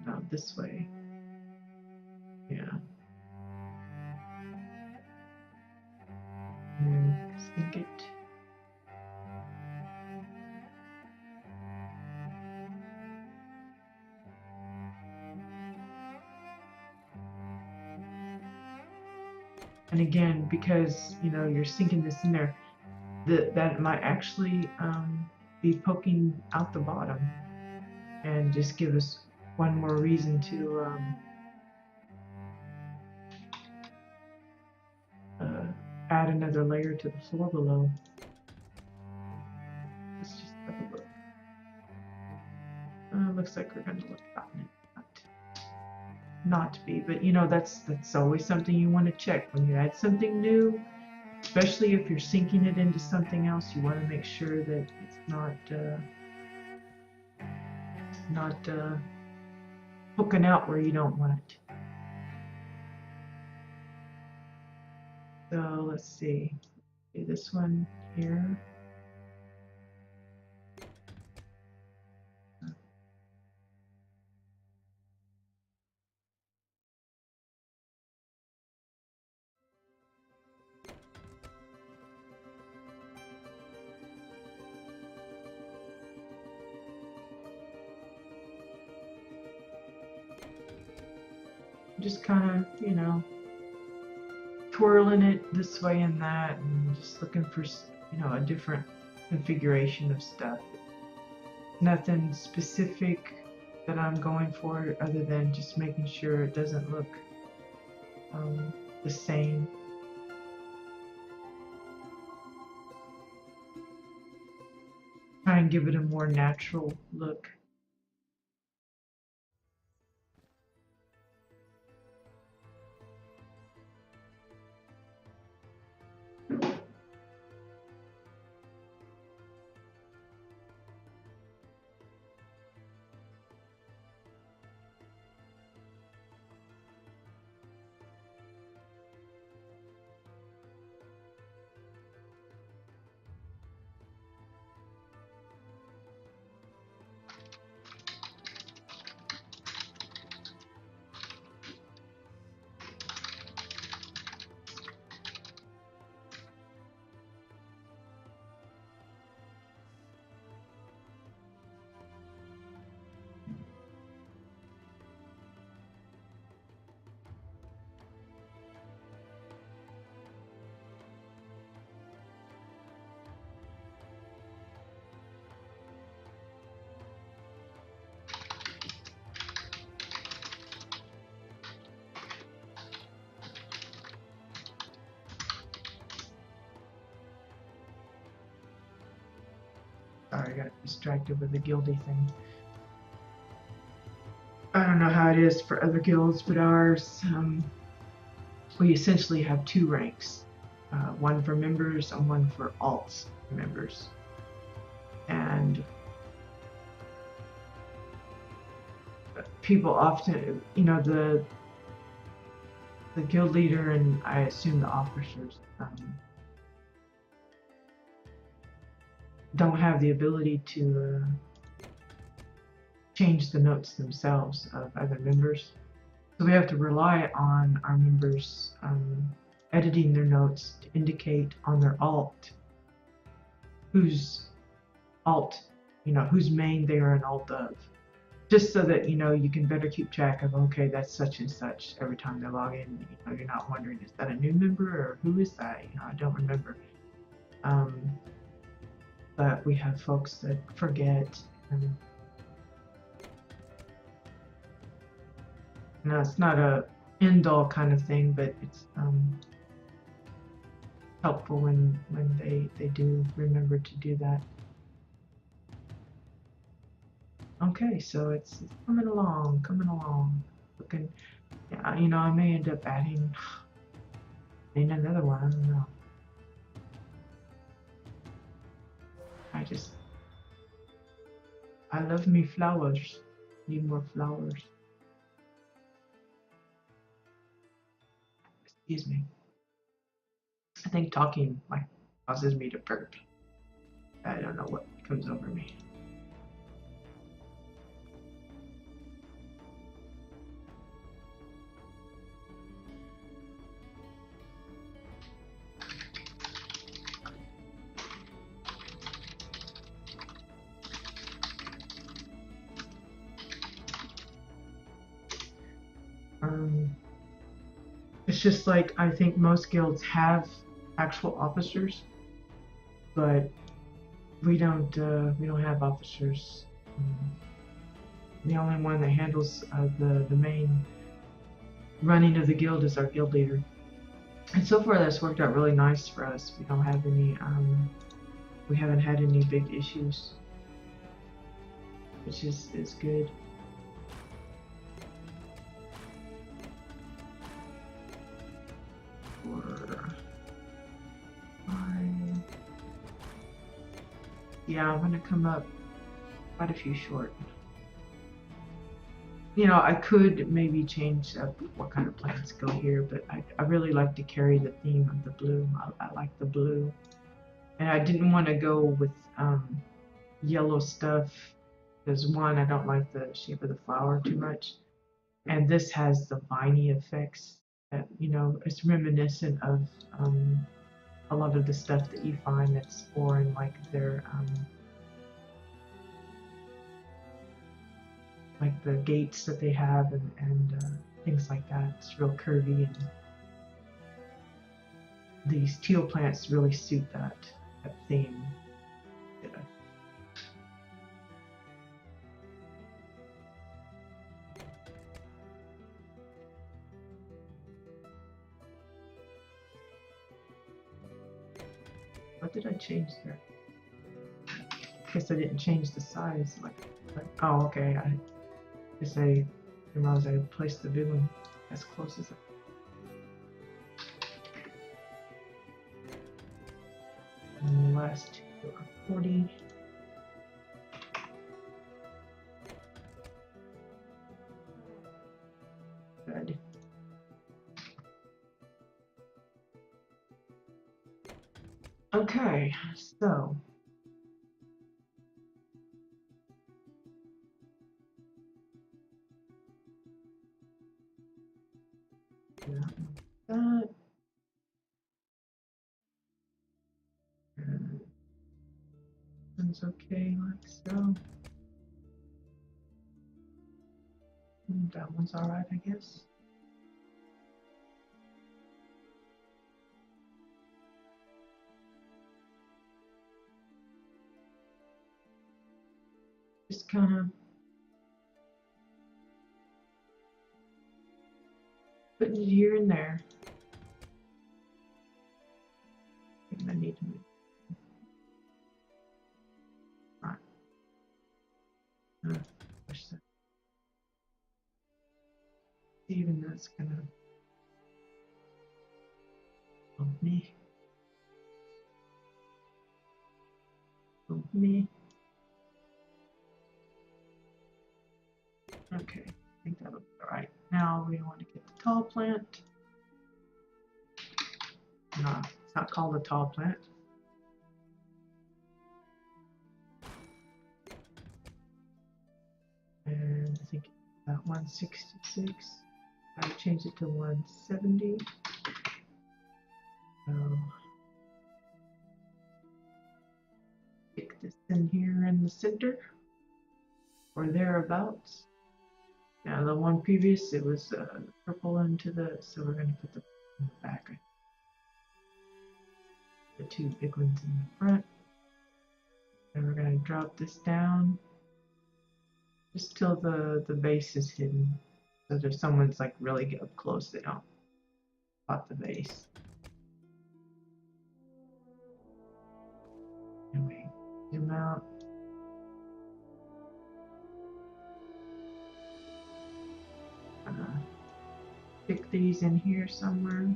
Not this way. Yeah. And then sink it. And again, because you're sinking this in there, that might actually be poking out the bottom, and just give us one more reason to add another layer to the floor below. Let's just have a look. Looks like we're going to look at it. Not to be, but that's always something you want to check when you add something new, especially if you're sinking it into something else. You want to make sure that it's not hooking out where you don't want it. So let's see, do this one here. Just kind of, twirling it this way and that, and just looking for, a different configuration of stuff. Nothing specific that I'm going for, other than just making sure it doesn't look the same. Try and give it a more natural look. Sorry, I got distracted with the Guildie thing. I don't know how it is for other guilds, but ours, we essentially have two ranks. One for members and one for alts members. And people often, the guild leader and I assume the officers don't have the ability to change the notes themselves of other members. So we have to rely on our members editing their notes to indicate on their alt whose main they are an alt of. Just so that, you can better keep track of, okay, that's such and such every time they log in. You're not wondering, is that a new member or who is that? I don't remember. But we have folks that forget. It's not a end-all kind of thing, but it's helpful when they do remember to do that. Okay, so it's coming along. Looking, yeah, I may end up adding another one. I don't know. I love me flowers. Need more flowers. Excuse me. I think talking causes me to burp. I don't know what comes over me. It's just like I think most guilds have actual officers, but we don't have officers. The only one that handles the main running of the guild is our guild leader, and so far that's worked out really nice for us. We don't have any we haven't had any big issues, which is good. Yeah, I'm gonna come up quite a few short. I could maybe change up what kind of plants go here, but I really like to carry the theme of the blue. I like the blue. And I didn't want to go with yellow stuff because one, I don't like the shape of the flower too much. And this has the viney effects that, it's reminiscent of a lot of the stuff that you find that's foreign, like their like the gates that they have and things like that. It's real curvy, and these teal plants really suit that theme. Yeah. What did I change there? Guess I didn't change the size. Oh, okay. I guess I realized I placed the big one as close as and the last two are 40. Good. Okay, so that. That's okay, like so. That one's alright, I guess. Just kind of putting it here and there. I think I need to move. Right. Push that. Even that's gonna help me. Help me. Okay, I think that'll be alright. Now we want to get the tall plant. No, it's not called a tall plant. And I think about 166. I changed it to 170. So stick this in here in the center or thereabouts. Now the one previous, it was purple into the, so we're going to put the in the back. The two big ones in the front. And we're going to drop this down just till the base is hidden. So if someone's like really up close, they don't spot the base. And we zoom out. Stick these in here somewhere.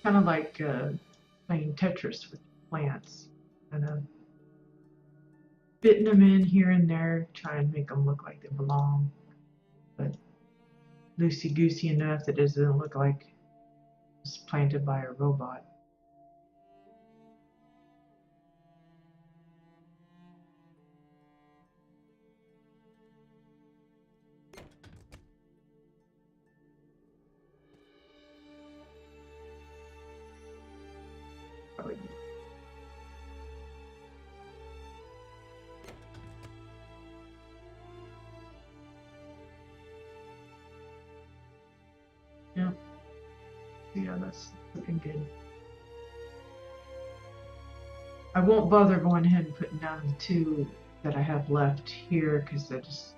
Kind of like playing Tetris with plants. Kind of fitting them in here and there, try and make them look like they belong. But loosey-goosey enough that it doesn't look like it's planted by a robot. Probably. Yeah, that's looking good. I won't bother going ahead and putting down the two that I have left here because that just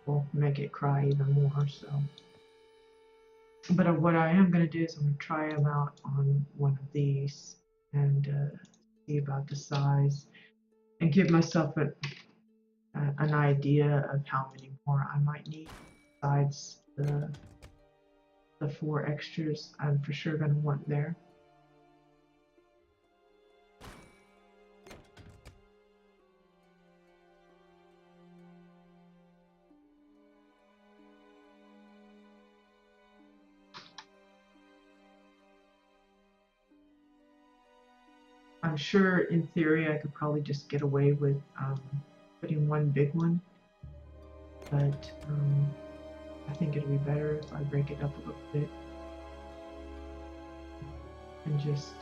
will make it cry even more. So, but what I am going to do is I'm going to try them out on one of these and see about the size and give myself an idea of how many more I might need besides the 4 extras I'm for sure going to want there. I'm sure in theory I could probably just get away with putting one big one, but I think it'll be better if I break it up a little bit and just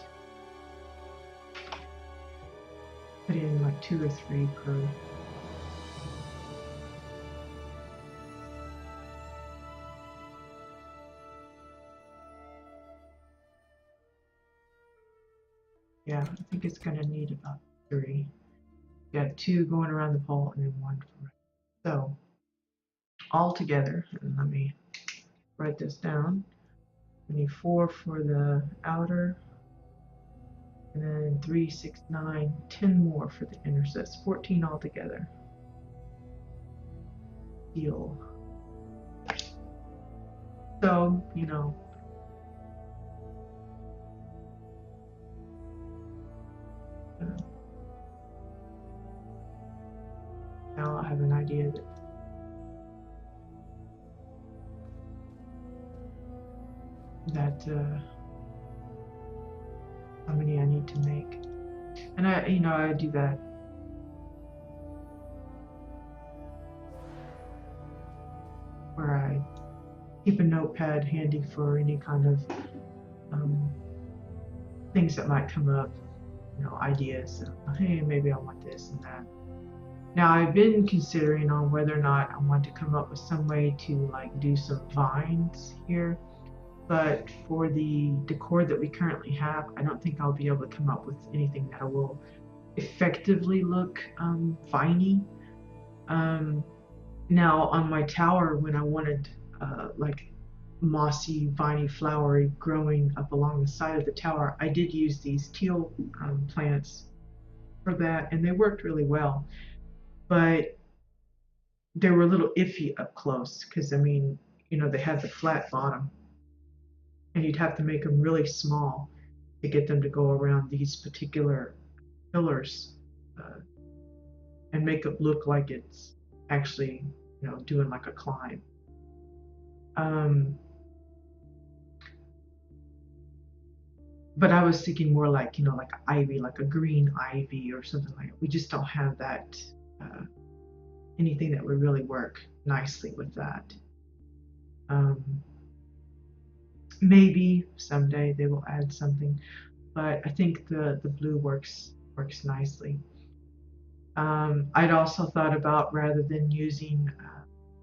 put in like 2 or 3 per. Yeah, I think it's going to need about 3. Got 2 going around the pole and then 1 for right. So all together, and let me write this down. We need 4 for the outer, and then 3, 6, 9, 10 more for the inner. So that's 14 altogether. Deal. So, you know, now I have an idea that how many I need to make. And I do that where I keep a notepad handy for any kind of things that might come up, ideas. Hey, maybe I want this and that. Now I've been considering on whether or not I want to come up with some way to like do some vines here, but for the decor that we currently have, I don't think I'll be able to come up with anything that will effectively look viney. Now on my tower, when I wanted like mossy, viney, flowery growing up along the side of the tower, I did use these teal plants for that, and they worked really well. But they were a little iffy up close because, I mean, they had the flat bottom, and you'd have to make them really small to get them to go around these particular pillars and make it look like it's actually, doing like a climb. But I was thinking more like, like ivy, like a green ivy or something like that. We just don't have that, anything that would really work nicely with that. Maybe someday they will add something, but I think the blue works nicely. I'd also thought about, rather than using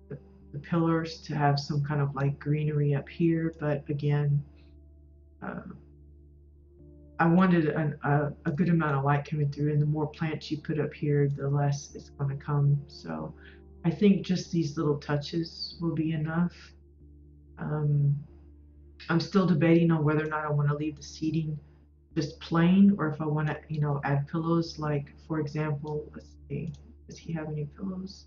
the pillars, to have some kind of like greenery up here, but again, I wanted a good amount of light coming through, and the more plants you put up here, the less it's going to come. So I think just these little touches will be enough. I'm still debating on whether or not I want to leave the seating just plain, or if I want to, add pillows. Like, for example, let's see, does he have any pillows?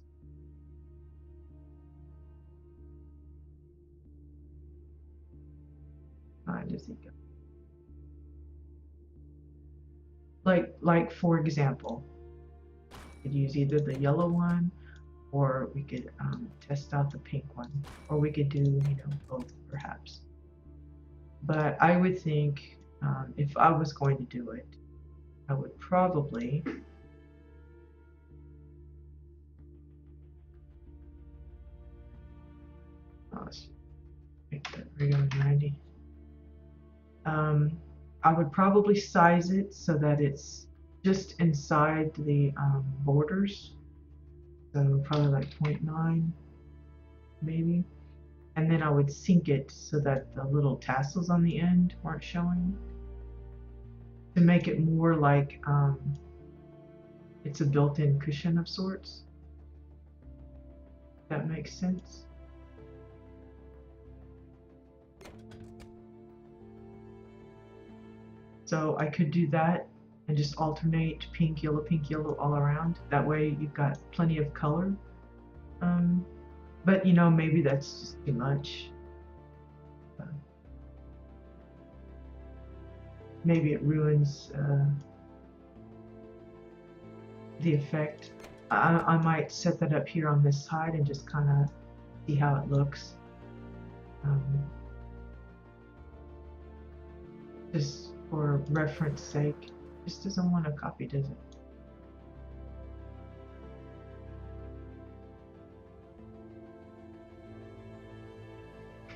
Does he go? Like for example, we could use either the yellow one, or we could test out the pink one, or we could do, both perhaps. But I would think, if I was going to do it, I would probably let's make that regular 90. I would probably size it so that it's just inside the borders. So probably like 0.9 maybe. And then I would sink it so that the little tassels on the end weren't showing, to make it more like it's a built-in cushion of sorts. If that makes sense. So I could do that and just alternate pink, yellow all around. That way you've got plenty of color. But maybe that's just too much. Maybe it ruins the effect. I might set that up here on this side and just kind of see how it looks. Just for reference sake. Just doesn't want to copy, does it?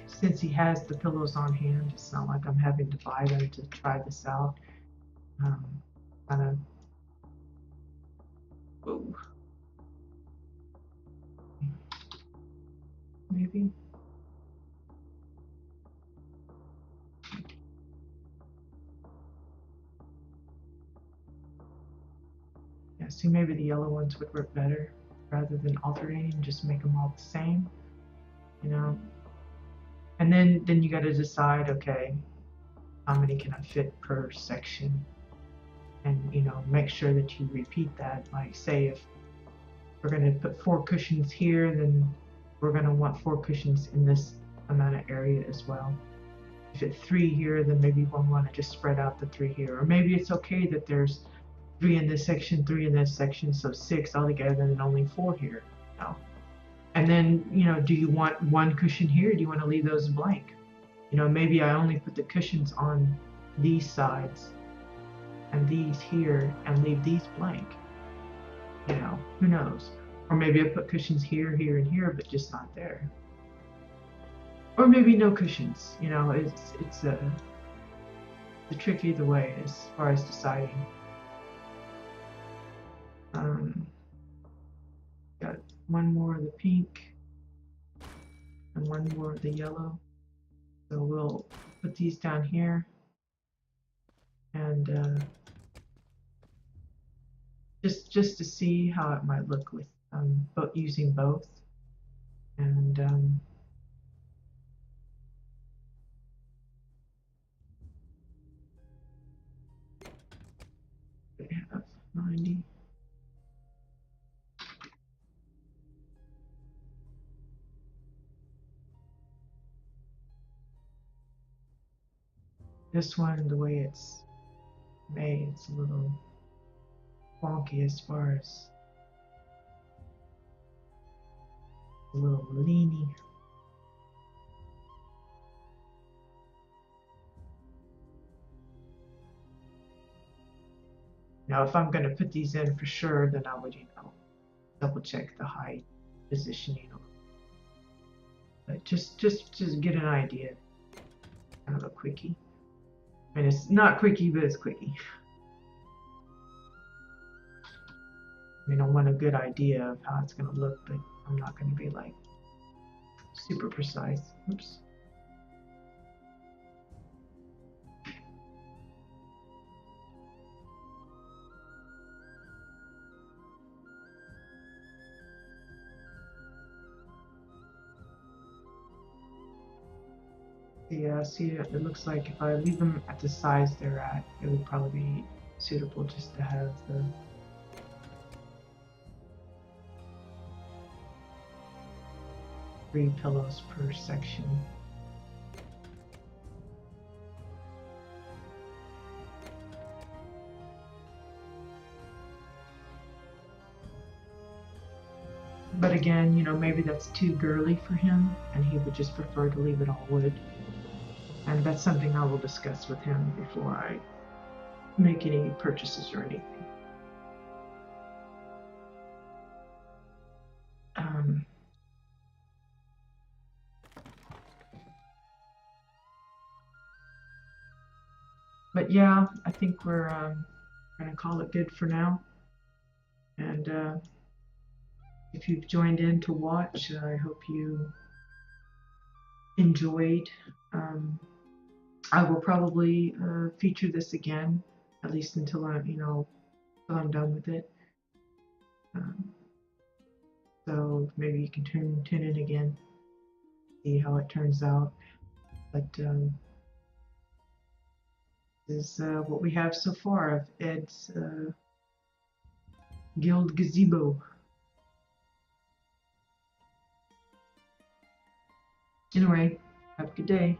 Since he has the pillows on hand, it's not like I'm having to buy them to try this out. Kind of. Whoa. Maybe. Yeah, see, maybe the yellow ones would work better rather than alternating, just make them all the same, And then you got to decide, okay, how many can I fit per section? And make sure that you repeat that. Like, say if we're going to put 4 cushions here, then we're going to want 4 cushions in this amount of area as well. If it's 3 here, then maybe we'll want to just spread out the 3 here. Or maybe it's okay that there's 3 in this section, 3 in this section, so 6 altogether, and only 4 here. And then, do you want 1 cushion here? Or do you want to leave those blank? Maybe I only put the cushions on these sides and these here and leave these blank. Who knows? Or maybe I put cushions here, here, and here, but just not there. Or maybe no cushions. It's a trick either way as far as deciding. Got 1 more of the pink and 1 more of the yellow. So we'll put these down here and just to see how it might look with using both. And we have 90. This one, the way it's made, it's a little wonky as far as a little leany. Now, if I'm going to put these in for sure, then I would, double check the height, positioning. But just get an idea. Kind of a quickie. I mean, it's not quickie, but it's quickie. I mean, I want a good idea of how it's going to look, but I'm not going to be like super precise. Oops. Yeah, see, it looks like if I leave them at the size they're at, it would probably be suitable just to have the three pillows per section. But again, maybe that's too girly for him, and he would just prefer to leave it all wood. And that's something I will discuss with him before I make any purchases or anything. But yeah, I think we're going to call it good for now. And if you've joined in to watch, I hope you enjoyed. I will probably feature this again, at least until I'm done with it. So maybe you can tune in again, see how it turns out. But this is what we have so far of Ed's Guild Gazebo. Anyway, have a good day.